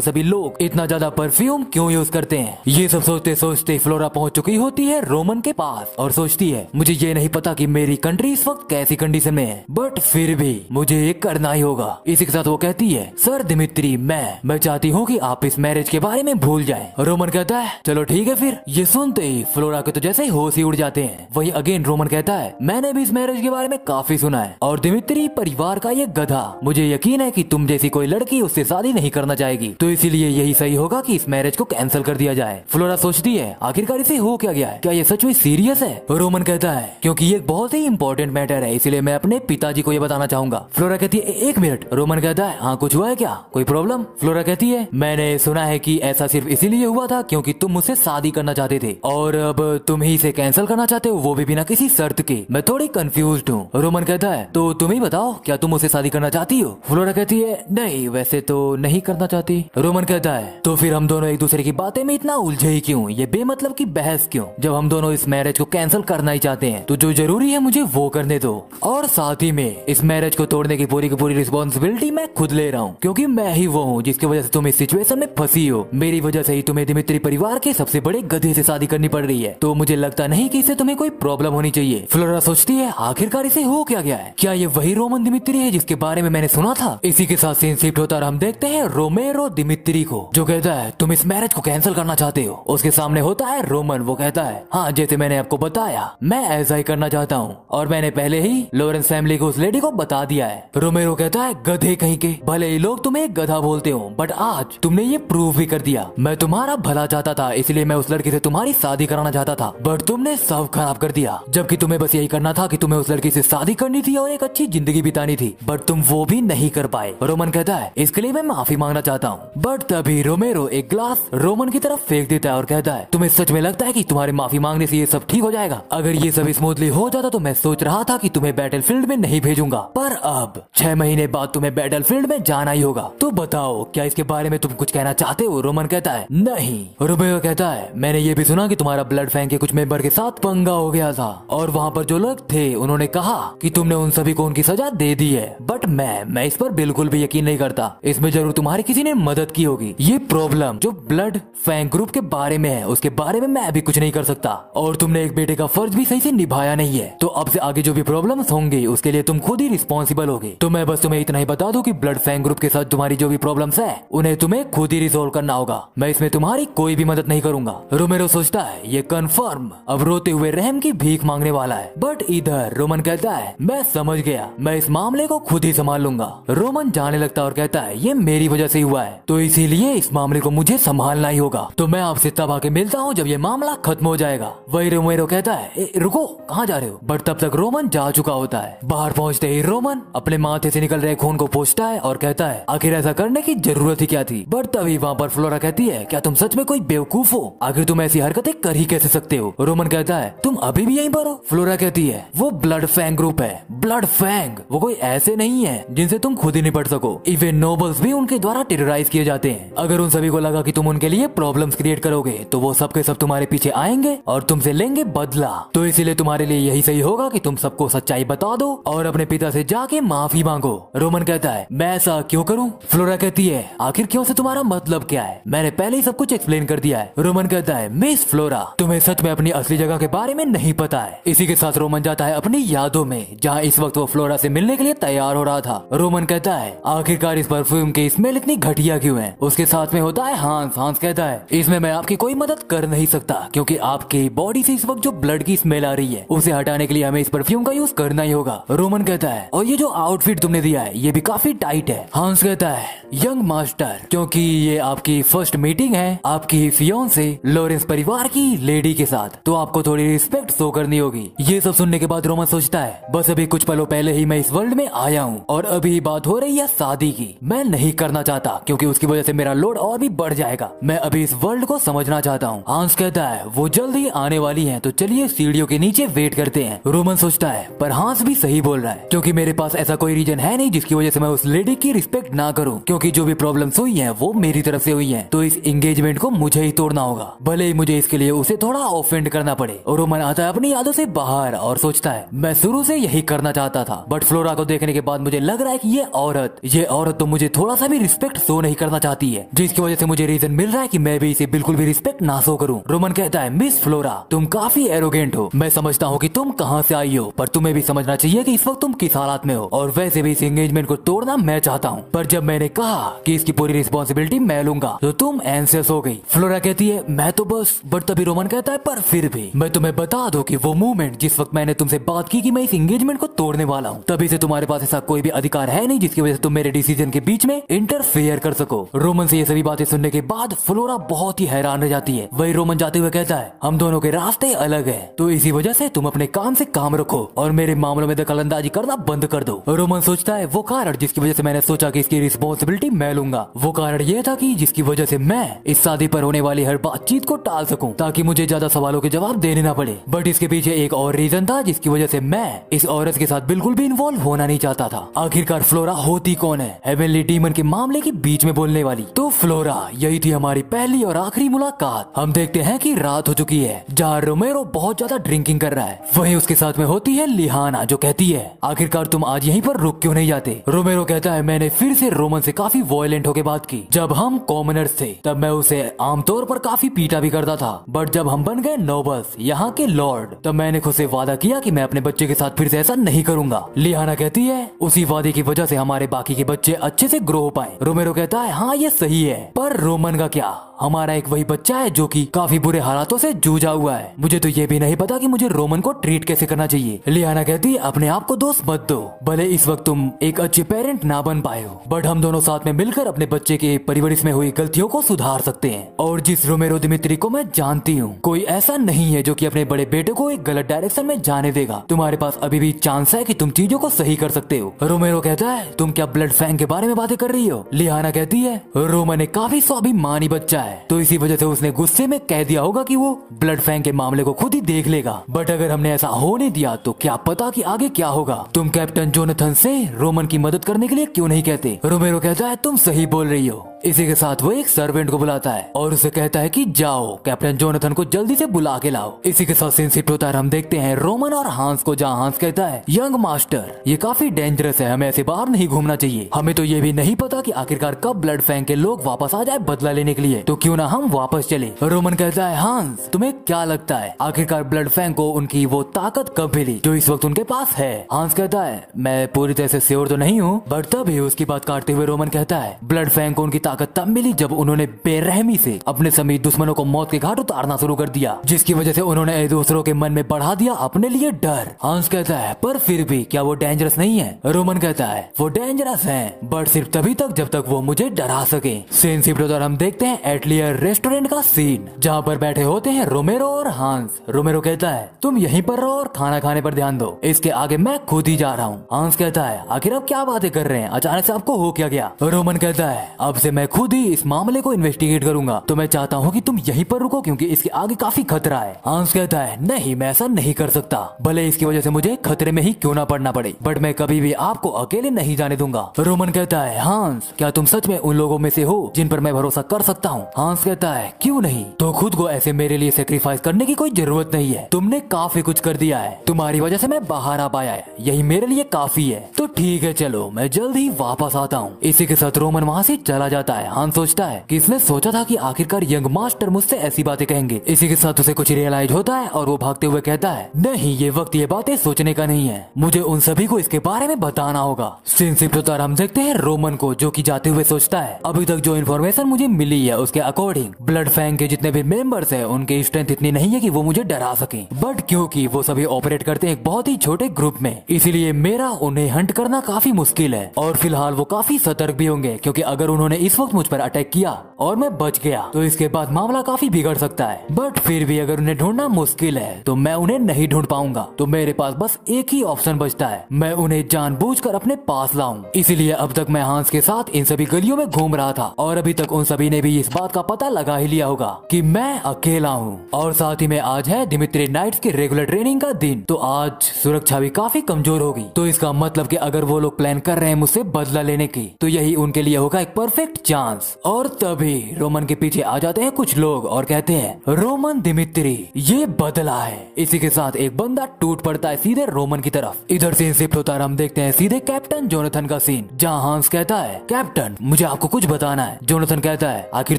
Speaker 1: सभी लोग इतना ज्यादा परफ्यूम क्यों यूज करते हैं। ये सब सोचते सोचते फ्लोरा पहुंच चुकी होती है रोमन के पास और सोचती है मुझे ये नहीं पता कि मेरी कंट्री इस वक्त कैसी कंडीशन में है, बट फिर भी मुझे ये करना ही होगा। इसी के साथ वो कहती है सर दिमित्री मैं चाहती हूँ कि आप इस मैरिज के बारे में भूल जाएं। रोमन कहता है चलो ठीक है फिर। ये सुनते ही फ्लोरा के तो जैसे ही होश ही उड़ जाते हैं। वही अगेन रोमन कहता है मैंने भी इस मैरिज के बारे में काफी सुना है और दिमित्री परिवार का ये गधा, मुझे यकीन है कि तुम जैसी कोई लड़की उससे शादी नहीं करना चाहेगी, तो इसीलिए यही सही होगा कि इस मैरिज को कैंसिल कर दिया जाए। फ्लोरा सोचती है आखिरकार इसे हो क्या गया है, क्या ये सच में सीरियस है। रोमन कहता है क्योंकि ये बहुत ही इंपॉर्टेंट मैटर है इसलिए मैं अपने पिताजी को ये बताना चाहूंगा। फ्लोरा कहती है एक मिनट। रोमन कहता है हाँ कुछ हुआ है क्या, कोई प्रॉब्लम। फ्लोरा कहती है मैंने सुना है कि ऐसा सिर्फ इसीलिए हुआ था क्योंकि तुम मुझसे शादी करना चाहते थे और अब तुम ही इसे कैंसिल करना चाहते हो, वो भी बिना किसी शर्त के। मैं थोड़ी कंफ्यूज्ड हूँ। रोमन कहता है तो तुम ही बताओ क्या तुम उसे शादी करना चाहती हो। फ्लोरा कहती है नहीं वैसे तो नहीं करना चाहती। रोमन कहता है तो फिर हम दोनों एक दूसरे की बातें में इतना उलझे ही क्यों, ये बेमतलब की बहस क्यों, जब हम दोनों इस मैरिज को कैंसिल करना ही चाहते हैं तो जो जरूरी है मुझे वो करने दो। और साथ ही में इस मैरिज को तोड़ने की पूरी रिस्पॉन्सिबिलिटी मैं खुद ले रहा हूँ क्योंकि मैं ही वो हूँ जिसकी वजह से तुम इस सिचुएशन में फंसी हो। मेरी वजह से ही तुम्हें दिमित्री परिवार के सबसे बड़े गधे से शादी करनी पड़ रही है, तो मुझे लगता नहीं कि इससे तुम्हें कोई प्रॉब्लम होनी चाहिए। फ्लोरा सोचती है आखिरकार इसे हो क्या गया है, क्या ये वही रोमन दिमित्री है जिसके बारे में मैंने सुना था। इसी के साथ सीन शिफ्ट होता और हम देखते हैं रोमेरो दिमित्री को जो कहता है तुम इस मैरिज को कैंसिल करना चाहते हो। उसके सामने होता है रोमन, वो कहता है हाँ जैसे मैंने आपको बताया मैं ऐसा ही करना चाहता हूँ और मैंने पहले ही लॉरेंस फैमिली को उस लेडी को बता दिया है। रोमेरो कहता है गधे कहीं के, भले ही लोग तुम्हें गधा बोलते हो बट आज तुमने ये प्रूव भी कर दिया। मैं तुम्हारा भला चाहता था इसलिए मैं उस लड़की से तुम्हारी शादी कराना चाहता था बट तुमने सब खराब कर दिया, जबकि तुम्हें बस यही करना था कि तुम्हें उस लड़की से शादी करनी थी और एक अच्छी जिंदगी बितानी थी, बट तुम वो भी नहीं कर पाए। रोमन कहता है इसके लिए मैं माफी मांगना चाहता हूँ, बट तभी रोमेरो एक ग्लास रोमन की तरफ फेंक देता है और कहता है तुम्हें सच में लगता है कि तुम्हारे माफी मांगने से ये सब ठीक हो जाएगा। अगर ये सब स्मूथली हो जाता तो मैं सोच रहा था कि तुम्हें बैटलफील्ड में नहीं भेजूंगा, पर अब 6 महीने बाद तुम्हें बैटलफील्ड में जाना ही होगा। तो बताओ क्या इसके बारे में तुम कुछ कहना चाहते हो। रोमन कहता है नहीं। रोमेरो कहता है मैंने ये भी सुना कि तुम्हारा ब्लड फैंग के कुछ मेंबर के साथ पंगा हो गया था और वहाँ पर जो लोग थे उन्होंने कहा कि तुमने उन सभी को उनकी सजा दे दी है, बट मैं इस पर बिल्कुल भी यकीन नहीं करता। इसमें जरूर तुम्हारी किसी ने मदद की होगी। ये प्रॉब्लम जो ब्लड फैंग ग्रुप के बारे में है उसके बारे में मैं अभी कुछ नहीं कर सकता और तुमने एक बेटे का फर्ज भी सही से निभाया नहीं है, तो अब से आगे जो भी प्रॉब्लम्स होंगी उसके लिए तुम खुद ही रिस्पॉन्सिबल होगे। तो मैं बस तुम्हें इतना ही बता दूं कि ब्लड फैंग ग्रुप के साथ तुम्हारी जो भी प्रॉब्लम्स है उन्हें तुम्हें खुद ही रिजोल्व करना होगा, मैं इसमें तुम्हारी कोई भी मदद नहीं करूंगा। रोमेरो सोचता है ये कंफर्म अब रोते हुए रहम की भीख मांगने वाला है, बट इधर रोमन कहता है मैं समझ गया, मैं इस मामले को खुद ही संभाल लूंगा। रोमन जाने लगता और कहता है ये मेरी वजह से हुआ है तो इसीलिए इस मामले को मुझे संभालना ही होगा, तो मैं आपसे तब आके मिलता हूँ जब ये मामला खत्म हो जाएगा। वही रोमेरो कहता है रुको कहाँ जा रहे हो, बट तब तक रोमन जा चुका होता है। बाहर पहुँचते ही रोमन अपने माथे से निकल रहे खून को पोंछता है और कहता है आखिर ऐसा करने की जरूरत ही क्या थी। बट तभी वहाँ पर फ्लोरा कहती है क्या तुम सच में कोई बेवकूफ हो, आखिर तुम ऐसी हरकतें कर ही कैसे सकते हो। रोमन कहता है तुम अभी भी यहीं पर हो। फ्लोरा कहती है वो ब्लड फैंग ग्रुप है, ब्लड फैंग वो कोई ऐसे नहीं है जिनसे तुम खुद ही निपट सको, इवन नोबल्स भी उनके द्वारा टेरराइज किए जाते हैं। अगर उन सभी को लगा कि तुम उनके लिए प्रॉब्लम्स क्रिएट करोगे तो वो सब के सब तुम्हारे पीछे आएंगे और तुमसे लेंगे बदला, तो इसीलिए तुम्हारे लिए यही सही होगा कि तुम सबको सच्चाई बता दो और अपने पिता से जाके माफी मांगो। रोमन कहता है मैं ऐसा क्यों करूं। फ्लोरा कहती है आखिर क्यों से तुम्हारा मतलब क्या है, मैंने पहले ही सब कुछ एक्सप्लेन कर दिया है। रोमन कहता है मिस फ्लोरा तुम्हें सच में अपनी असली जगह के बारे में नहीं पता है। इसी के साथ रोमन जाता है अपनी यादों में जहाँ इस वक्त वो फ्लोरा से मिलने के लिए तैयार हो रहा था। रोमन कहता है आखिरकार इस परफ्यूम की स्मेल इतनी घटिया क्यों है। उसके साथ में होता है हांस। हांस कहता है इसमें मैं आपकी कोई मदद कर नहीं सकता क्योंकि आपकी बॉडी से इस वक्त जो ब्लड की स्मेल आ रही है उसे हटाने के लिए हमें इस परफ्यूम का यूज करना ही होगा। रोमन कहता है और ये जो आउटफिट तुमने दिया है ये भी काफी टाइट है। हांस कहता है यंग मास्टर क्योंकि ये आपकी फर्स्ट मीटिंग है आपकी फियोंसे लॉरेंस परिवार की लेडी के साथ, तो आपको थोड़ी रिस्पेक्ट शो करनी होगी। ये सब सुनने के बाद रोमन सोचता है बस अभी कुछ पलों पहले ही मैं इस वर्ल्ड में आया हूँ और अभी बात हो रही है शादी की, मैं नहीं करना चाहता क्योंकि उसकी वजह से मेरा लोड और भी बढ़ जाएगा, मैं अभी इस वर्ल्ड को समझना चाहता हूँ। हांस कहता है वो जल्द ही आने वाली है तो चलिए सीढ़ियों के नीचे वेट करते हैं। रोमन सोचता है पर हांस भी सही बोल रहा है क्योंकि मेरे पास ऐसा कोई रीजन है नहीं जिसकी वजह से मैं उस लेडी की रिस्पेक्ट ना करूं, क्योंकि जो भी प्रॉब्लम्स हुई हैं वो मेरी तरफ से हुई हैं, तो इस एंगेजमेंट को मुझे ही तोड़ना होगा, भले ही मुझे इसके लिए उसे थोड़ा ऑफेंड करना पड़े। और रोमन आता है अपनी यादों से बाहर और सोचता है मैं शुरू से यही करना चाहता था, बट फ्लोरा को देखने के बाद मुझे लग रहा है कि ये औरत ये औरत तो मुझे थोड़ा सा भी रिस्पेक्ट शो नहीं करना चाहती है, जिसकी वजह से मुझे रीजन मिल रहा है कि मैं भी इसे बिल्कुल भी रिस्पेक्ट ना शो करूं। रोमन कहता है, मिस फ्लोरा तुम काफी एरोगेंट हो, मैं समझता हूँ कि तुम कहाँ से आई हो, पर तुम्हें भी समझना चाहिए कि इस वक्त तुम किस हालात में हो, और वैसे भी इस एंगेजमेंट को तोड़ना मैं चाहता हूँ, पर जब मैंने कहा कि इसकी पूरी रिस्पॉन्सिबिलिटी मैं लूंगा तो तुम एंसियस हो गई। फ्लोरा कहती है, मैं तो बस, बट तभी रोमन कहता है, पर फिर भी मैं तुम्हें बता दूं कि वो मोमेंट जिस वक्त मैंने तुमसे बात की कि मैं इस एंगेजमेंट को तोड़ने वाला हूँ, तभी से तुम्हारे पास ऐसा कोई भी अधिकार है नहीं जिसकी वजह से तुम मेरे डिसीजन के बीच में इंटरफेयर कर सको। रोमन से ये सभी बातें सुनने के बाद फ्लोरा बहुत ही हैरान रह जाती है। वही रोमन जाते हुए कहता है, हम दोनों के रास्ते अलग है, तो इसी वजह से तुम अपने काम से काम रखो और मेरे मामलों में दखल अंदाजी करना बंद कर दो। रोमन सोचता है, वो कारण जिसकी वजह से मैंने सोचा कि इसकी रिस्पॉन्सिबिलिटी मैं लूंगा, वो कारण ये था कि जिसकी वजह से मैं इस शादी पर होने वाली हर बातचीत को टाल सकूं, ताकि मुझे ज्यादा सवालों के जवाब देने ना पड़े। बट इसके पीछे एक और रीजन था जिसकी वजह से मैं इस औरत के साथ बिल्कुल भी इन्वॉल्व होना नहीं चाहता था। आखिरकार फ्लोरा होती कौन है? हेवनली डीमन के मामले के बीच में बोलने वाली। तो फ्लोरा, यही थी हमारी पहली और आखिरी मुलाकात। हम देखते हैं कि रात हो चुकी है जहाँ रोमेरो बहुत ज्यादा ड्रिंकिंग कर रहा है। वहीं उसके साथ में होती है लिहाना, जो कहती है, आखिरकार तुम आज यहीं पर रुक क्यों नहीं जाते? रोमेरो कहता है, मैंने फिर से रोमन से काफी वॉयलेंट होकर बात की। जब हम कॉमनर्स थे तब मैं उसे आमतौर पर काफी पीटा भी करता था, बट जब हम बन गए नोबल्स, यहाँ के लॉर्ड, तब मैंने खुद से वादा किया कि मैं अपने बच्चे के साथ फिर से ऐसा नहीं करूंगा। लिहाना कहती है, उसी वादे की वजह से हमारे बाकी के बच्चे अच्छे से ग्रो हो पाए। रोमेरो कहता है, हाँ ये सही है, पर रोमन का क्या? हमारा एक वही बच्चा है जो कि काफी बुरे हालातों से जूझा हुआ है। मुझे तो ये भी नहीं पता कि मुझे रोमन को ट्रीट कैसे करना चाहिए। लिहाना कहती है, अपने आप को दोस्त मत दो, भले इस वक्त तुम एक अच्छे पेरेंट ना बन पाए हो, बट हम दोनों साथ में मिलकर अपने बच्चे के परवरिश में हुई गलतियों को सुधार सकते हैं। और जिस रोमेरो दिमित्री को मैं जानती हूँ, कोई ऐसा नहीं है जो कि अपने बड़े बेटे को एक गलत डायरेक्शन में जाने देगा। तुम्हारे पास अभी भी चांस है कि तुम चीजों को सही कर सकते हो। रोमेरो कहता है, तुम क्या ब्लड फैंग के बारे में बातें कर रही हो? लिहाना कहती है, रोमन एक काफी स्वाभिमानी बच्चा है, तो इसी वजह से उसने गुस्से में कह दिया होगा कि वो ब्लड फैंग के मामले को खुद ही देख लेगा। बट अगर हमने ऐसा होने दिया तो क्या पता कि आगे क्या होगा। तुम कैप्टन जोनाथन से रोमन की मदद करने के लिए क्यों नहीं कहते? रोमेरो कहता है, तुम सही बोल रही हो। इसी के साथ वो एक सर्वेंट को बुलाता है और उसे कहता है कि जाओ कैप्टन जोनाथन को जल्दी से बुला के लाओ। इसी के साथ सीन शिफ्ट होता है। हम देखते हैं रोमन और हांस को, जहाँ हांस कहता है, यंग मास्टर ये काफी डेंजरस है, हमें ऐसे बाहर नहीं घूमना चाहिए। हमें तो ये भी नहीं पता कि आखिरकार कब ब्लड फैंग के लोग वापस आ जाए बदला लेने के लिए, तो क्यों ना हम वापस चले। रोमन कहता है, हांस तुम्हें क्या लगता है आखिरकार ब्लड फैंग को उनकी वो ताकत कब मिली जो इस वक्त उनके पास है? हांस कहता है, मैं पूरी तरह से श्योर तो नहीं हूँ, बट तभी उसकी बात काटते हुए रोमन कहता है, ब्लड फैंग को उनकी ताकत तब मिली जब उन्होंने बेरहमी से अपने समीप दुश्मनों को मौत के घाट उतारना शुरू कर दिया, जिसकी वजह से उन्होंने दूसरों के मन में बढ़ा दिया अपने लिए डर। हांस कहता है, पर फिर भी क्या वो डेंजरस नहीं है? रोमन कहता है, वो डेंजरस है, बट सिर्फ तभी तक जब तक वो मुझे डरा सके। सीन शिफ्ट होता है। हम देखते हैं एटलियर रेस्टोरेंट का सीन, जहाँ पर बैठे होते हैं रोमेरो और हांस। रोमेरो कहता है, तुम यहीं पर रहो और खाना खाने पर ध्यान दो, इसके आगे मैं खुद ही जा रहा हूँ। हांस कहता है, आखिर अब क्या बातें कर रहे हैं, अचानक से आपको हो क्या गया? रोमन कहता है, अब से मैं खुद ही इस मामले को इन्वेस्टिगेट करूंगा, तो मैं चाहता हूँ कि तुम यहीं पर रुको क्योंकि इसके आगे काफी खतरा है। हांस कहता है, नहीं मैं ऐसा नहीं कर सकता, भले इसकी वजह से मुझे खतरे में ही क्यों ना पड़ना पड़े, बट मैं कभी भी आपको अकेले नहीं जाने दूंगा। रोमन कहता है, हांस क्या तुम सच में उन लोगों में से हो जिन पर मैं भरोसा कर सकता हूँ? हांस कहता है, क्यों नहीं, तो खुद को ऐसे मेरे लिए सेक्रीफाइस करने की कोई जरूरत नहीं है, तुमने काफी कुछ कर दिया है, तुम्हारी वजह से मैं बाहर आ पाया है, यही मेरे लिए काफी है। तो ठीक है चलो, मैं जल्द ही वापस आता हूँ। इसी के साथ रोमन वहाँ से चला जाता है। हांस सोचता है कि इसने सोचा था कि आखिरकार यंग मास्टर मुझसे ऐसी बातें कहेंगे। इसी के साथ उसे कुछ रियलाइज होता है और वो भागते हुए कहता है, नहीं ये वक्त ये बातें सोचने का नहीं है, मुझे उन सभी को इसके बारे में बताना होगा। सीन शिफ्ट होता है। हम देखते हैं रोमन को, जो कि जाते हुए सोचता है, अभी तक जो इन्फॉर्मेशन मुझे मिली है उसके अकॉर्डिंग ब्लड फैंग के जितने भी मेंबर्स हैं उनकी स्ट्रेंथ इतनी नहीं है कि वो मुझे डरा सके, बट क्योंकि वो सभी ऑपरेट करते हैं एक बहुत ही छोटे ग्रुप में, इसलिए मेरा उन्हें हंट करना काफी मुश्किल है। और फिलहाल वो काफी सतर्क भी होंगे, क्योंकि अगर उन्होंने इस वक्त मुझ पर अटैक किया और मैं बच गया तो इसके बाद मामला काफी बिगड़ सकता है। बट फिर भी अगर उन्हें ढूंढना मुश्किल है तो मैं उन्हें नहीं ढूंढ पाऊंगा, तो मेरे पास बस एक ही ऑप्शन बचता है, मैं उन्हें जानबूझकर अपने पास लाऊं। इसीलिए अब तक मैं हांस के साथ इन सभी गलियों में घूम रहा था और अभी तक उन सभी ने भी इस बात का पता लगा ही लिया होगा कि मैं अकेला हूँ। और साथ ही में आज है दिमित्री नाइट्स के रेगुलर ट्रेनिंग का दिन, तो आज सुरक्षा भी काफी कमजोर होगी, तो इसका मतलब कि अगर वो लोग प्लान कर रहे हैं मुझसे बदला लेने की, तो यही उनके लिए होगा एक परफेक्ट चांस। और तभी तभी रोमन के पीछे आ जाते हैं कुछ लोग और कहते हैं रोमन दिमित्री ये बदला है। इसी के साथ एक बंदा टूट पड़ता है सीधे रोमन की तरफ। इधर सीन शिफ्ट होता है, हम देखते हैं सीधे कैप्टन जोनाथन का सीन, जहाँ हांस कहता है कैप्टन मुझे आपको कुछ बताना है। जोनाथन कहता है आखिर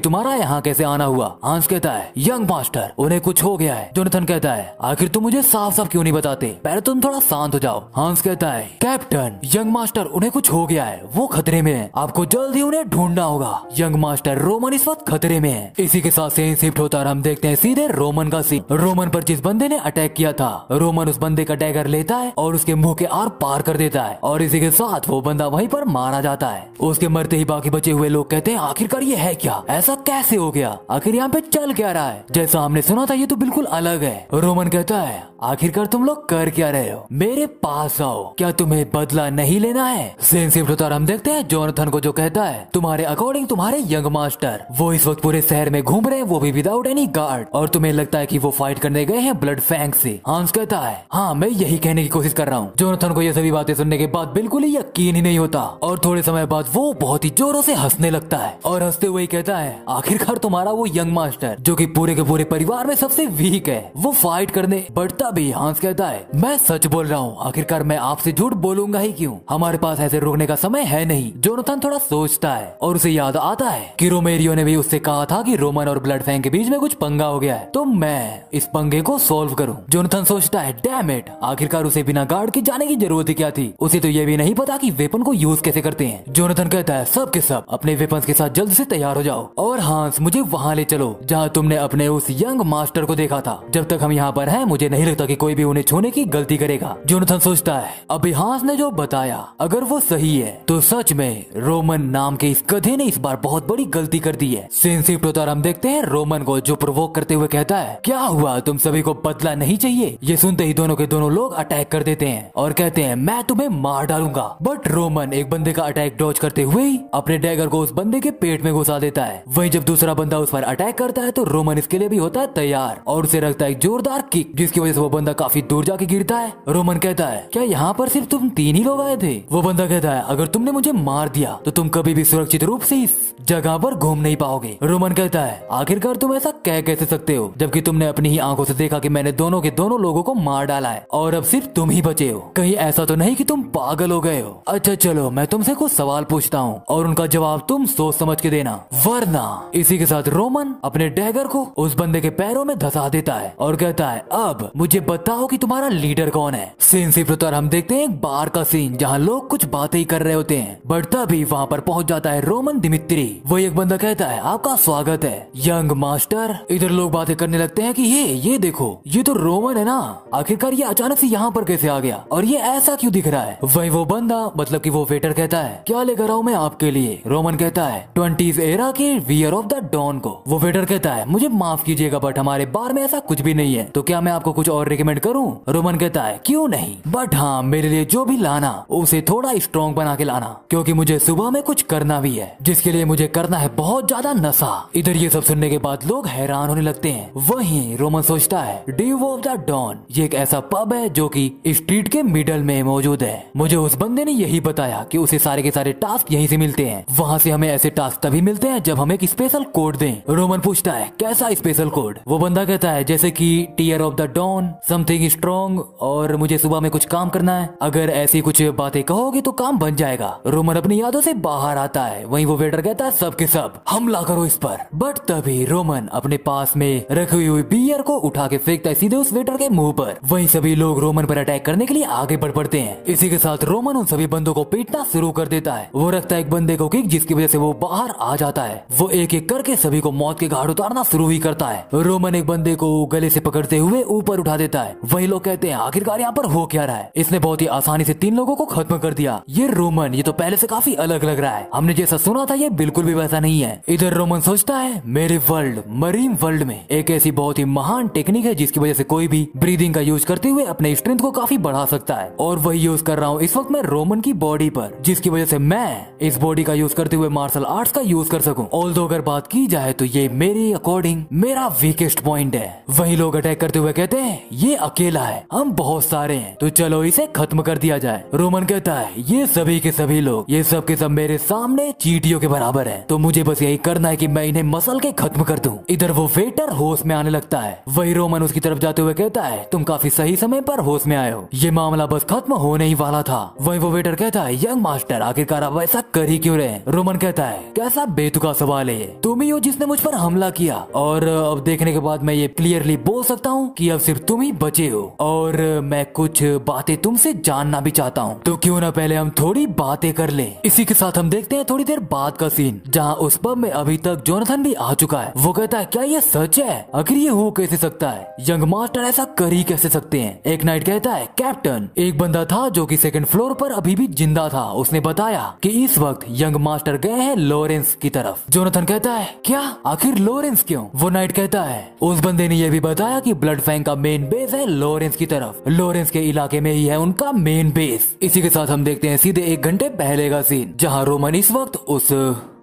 Speaker 1: तुम्हारा यहाँ कैसे आना हुआ। हांस कहता है यंग मास्टर उन्हें कुछ हो गया है। जोनाथन कहता है आखिर तुम मुझे साफ साफ क्यों नहीं बताते, पहले तुम थोड़ा शांत हो जाओ। हांस कहता है कैप्टन यंग मास्टर उन्हें कुछ हो गया है, वो खतरे में है, आपको जल्द ही उन्हें ढूंढना होगा। यंग मास्टर रोमन इस वक्त खतरे में है। इसी के साथ सीन शिफ्ट होता है, हम देखते हैं सीधे रोमन का सीन। रोमन पर जिस बंदे ने अटैक किया था, रोमन उस बंदे का डैगर लेता है और उसके मुंह के आर पार कर देता है और इसी के साथ वो बंदा वहीं पर मारा जाता है। उसके मरते ही बाकी बचे हुए लोग कहते हैं आखिरकार ये है क्या, ऐसा कैसे हो गया, आखिर यहाँ पे चल क्या रहा है, जैसा हमने सुना था ये तो बिल्कुल अलग है। रोमन कहता है आखिरकार तुम लोग कर क्या रहे हो, मेरे पास आओ, क्या तुम्हें बदला नहीं लेना है। सीन शिफ्ट होता है, हम देखते हैं जोनाथन को जो कहता है तुम्हारे अकॉर्डिंग तुम्हारे यंग मास्टर वो इस वक्त पूरे शहर में घूम रहे हैं, वो भी विदाउट एनी गार्ड, और तुम्हें लगता है कि वो फाइट करने गए हैं ब्लड फैंग से। हांस कहता है हाँ मैं यही कहने की कोशिश कर रहा हूँ। जोनाथन को ये सभी बातें सुनने के बाद बिल्कुल ही यकीन ही नहीं होता और थोड़े समय बाद वो बहुत ही जोरों से हंसने लगता है और हंसते हुए कहता है आखिरकार तुम्हारा वो यंग मास्टर जो कि पूरे के पूरे परिवार में सबसे वीक है वो फाइट करने बढ़ता भी। हांस कहता है मैं सच बोल रहा हूँ, आखिरकार मैं आपसे झूठ बोलूंगा ही क्यों, हमारे पास ऐसे रोकने का समय है नहीं। जोनाथन थोड़ा सोचता है और उसे याद आता है कि रोमेरियो ने भी उससे कहा था कि रोमन और ब्लड फैंग के बीच में कुछ पंगा हो गया है, तो मैं इस पंगे को सॉल्व करूं। जोनाथन सोचता है डैम इट, आखिरकार उसे बिना गार्ड के जाने की जरूरत ही क्या थी, उसे तो ये भी नहीं पता कि वेपन को यूज कैसे करते हैं। जोनाथन कहता है सब के सब अपने वेपन्स के साथ जल्द से तैयार हो जाओ और हांस मुझे वहाँ ले चलो जहाँ तुमने अपने उस यंग मास्टर को देखा था। जब तक हम यहाँ पर हैं मुझे नहीं लगता कि कोई भी उन्हें छूने की गलती करेगा। जोनाथन सोचता है अभी हांस ने जो बताया अगर वो सही है तो सच में रोमन नाम के इस गधे ने इस बार बहुत बड़ी गलती कर दी है। सीन शिफ्ट होता है, हम देखते हैं रोमन को जो प्रोवोक करते हुए कहता है क्या हुआ, तुम सभी को बदला नहीं चाहिए। ये सुनते ही दोनों के दोनों लोग अटैक कर देते हैं और कहते हैं मैं तुम्हें मार डालूंगा, बट रोमन एक बंदे का अटैक डॉज करते हुए ही अपने डैगर को उस बंदे के पेट में घुसा देता है। वहीं जब दूसरा बंदा उस पर अटैक करता है तो रोमन इसके लिए भी होता है तैयार और उसे रखता है एक जोरदार किक जिसकी वजह से वो बंदा काफी दूर जाके गिरता है। रोमन कहता है क्या यहाँ पर सिर्फ तुम 3 ही लोग आए थे। वो बंदा कहता है अगर तुमने मुझे मार दिया तो तुम कभी भी सुरक्षित रूप से इस जगह पर घूम नहीं पाओगे। रोमन कहता है आखिरकार तुम ऐसा कह कैसे सकते हो जबकि तुमने अपनी ही आंखों से देखा कि मैंने दोनों के दोनों लोगों को मार डाला है और अब सिर्फ तुम ही बचे हो, कहीं ऐसा तो नहीं कि तुम पागल हो गए हो। अच्छा चलो मैं तुमसे कुछ सवाल पूछता हूँ और उनका जवाब तुम सोच समझ के देना वरना। इसी के साथ रोमन अपने डैगर को उस बंदे के पैरों में धसा देता है और कहता है अब मुझे बताओ कि तुम्हारा लीडर कौन है। सीन शिफ्ट होता है, हम देखते हैं एक बार का सीन जहाँ लोग कुछ बातें ही कर रहे होते हैं बट तभी वहाँ पर पहुँच जाता है रोमन दिमित्री। वो एक बंदा कहता है आपका स्वागत है यंग मास्टर। इधर लोग बातें करने लगते हैं कि ये देखो ये तो रोमन है ना, आखिरकार ये अचानक से यहाँ पर कैसे आ गया और ये ऐसा क्यों दिख रहा है। वही वो बंदा मतलब कि वो वेटर कहता है क्या लेकर आऊं मैं आपके लिए। रोमन कहता है 20s एरा के वियर ऑफ द डॉन को। वो वेटर कहता है मुझे माफ कीजिएगा बट हमारे बार में ऐसा कुछ भी नहीं है, तो क्या मैं आपको कुछ और रिकमेंड करूं। रोमन कहता है क्यों नहीं, बट हाँ मेरे लिए जो भी लाना उसे थोड़ा स्ट्रॉन्ग बना के लाना क्योंकि मुझे सुबह में कुछ करना भी है जिसके लिए मुझे करना है बहुत ज्यादा नशा। इधर ये सब सुनने के बाद लोग हैरान होने लगते हैं। वहीं रोमन सोचता है ड्यू ऑफ द डॉन ये एक ऐसा पब है जो कि स्ट्रीट के मिडल में मौजूद है। मुझे उस बंदे ने यही बताया कि उसे सारे के सारे टास्क यहीं से मिलते हैं, वहाँ से हमें ऐसे टास्क तभी मिलते हैं जब हम एक स्पेशल कोड दें। रोमन पूछता है कैसा स्पेशल कोड। वो बंदा कहता है जैसे कि tear of the dawn, something strong और मुझे सुबह में कुछ काम करना है, अगर ऐसी कुछ बातें कहोगे तो काम बन जाएगा। रोमन अपनी यादों से बाहर आता है। वहीं वो वेटर कहता है सब के सब हमला करो इस पर, बट तभी रोमन अपने पास में रखी हुई बियर को उठा के फेंकता है सीधे उस वेटर के मुंह पर। वहीं सभी लोग रोमन पर अटैक करने के लिए आगे बढ़ पड़ते हैं। इसी के साथ रोमन उन सभी बंदों को पीटना शुरू कर देता है। वो रखता है एक बंदे को किक जिसकी वजह से वो बाहर आ जाता है। वो एक एक करके सभी को मौत के घाट उतारना शुरू ही करता है। रोमन एक बंदे को गले से पकड़ते हुए ऊपर उठा देता है। वही लोग कहते हैं आखिरकार यहाँ पर हो क्या रहा है, इसने बहुत ही आसानी से 3 लोगों को खत्म कर दिया। ये रोमन ये तो पहले से काफी अलग लग रहा है, हमने जैसा सुना था ये बिल्कुल भी वैसा नहीं है। इधर रोमन सोचता है मेरे वर्ल्ड मरीन वर्ल्ड में एक ऐसी बहुत ही महान टेक्निक है जिसकी वजह से कोई भी ब्रीदिंग का यूज करते हुए अपने स्ट्रेंथ को काफी बढ़ा सकता है और वही यूज कर रहा हूँ इस वक्त मैं रोमन की बॉडी पर, जिसकी वजह से मैं इस बॉडी का यूज करते हुए मार्शल आर्ट्स का यूज कर सकूं। ऑल्दो अगर बात की जाए तो ये मेरे अकॉर्डिंग मेरा वीकेस्ट पॉइंट है। वही लोग अटैक करते हुए कहते हैं ये अकेला है, हम बहुत सारे हैं, तो चलो इसे खत्म कर दिया जाए। रोमन कहता है ये सभी के सभी लोग, ये सब के सब मेरे सामने चींटियों के बराबर है, तो मुझे बस यही करना है कि मैं इन्हें मसल के खत्म कर दूं। इधर वो वेटर होश में आने लगता है। वही रोमन उसकी तरफ जाते हुए कहता है तुम काफी सही समय पर होश में आए हो, ये मामला बस खत्म होने ही वाला था। वही वो वेटर कहता है यंग मास्टर आखिरकार आप ऐसा कर ही क्यों रहे? रोमन कहता है कैसा बेतुका सवाल है, तुम ही हो जिसने मुझ पर हमला किया, और अब देखने के बाद मैं ये क्लियरली बोल सकता हूँ कि अब सिर्फ तुम ही बचे हो, और मैं कुछ बातें तुमसे जानना भी चाहता हूँ, तो क्यों ना पहले हम थोड़ी बातें कर लें। इसी के साथ हम देखते हैं थोड़ी देर बाद का सीन, जहाँ उस पब में अभी तक जोनाथन भी आ चुका है। वो कहता है क्या ये सच है? आखिर ये हो कैसे सकता है? यंग मास्टर ऐसा कर ही कैसे सकते हैं? एक नाइट कहता है कैप्टन, एक बंदा था जो कि सेकंड फ्लोर पर अभी भी जिंदा था, उसने बताया कि इस वक्त यंग मास्टर गए हैं लॉरेंस की तरफ। जोनाथन कहता है क्या? आखिर लॉरेंस क्यों? वो नाइट कहता है उस बंदे ने यह भी बताया कि ब्लड फैंग का मेन बेस है लॉरेंस की तरफ, लॉरेंस के इलाके में ही है उनका मेन बेस। इसी के साथ हम देखते हैं सीधे 1 घंटे पहले का सीन, जहाँ रोमन इस वक्त उस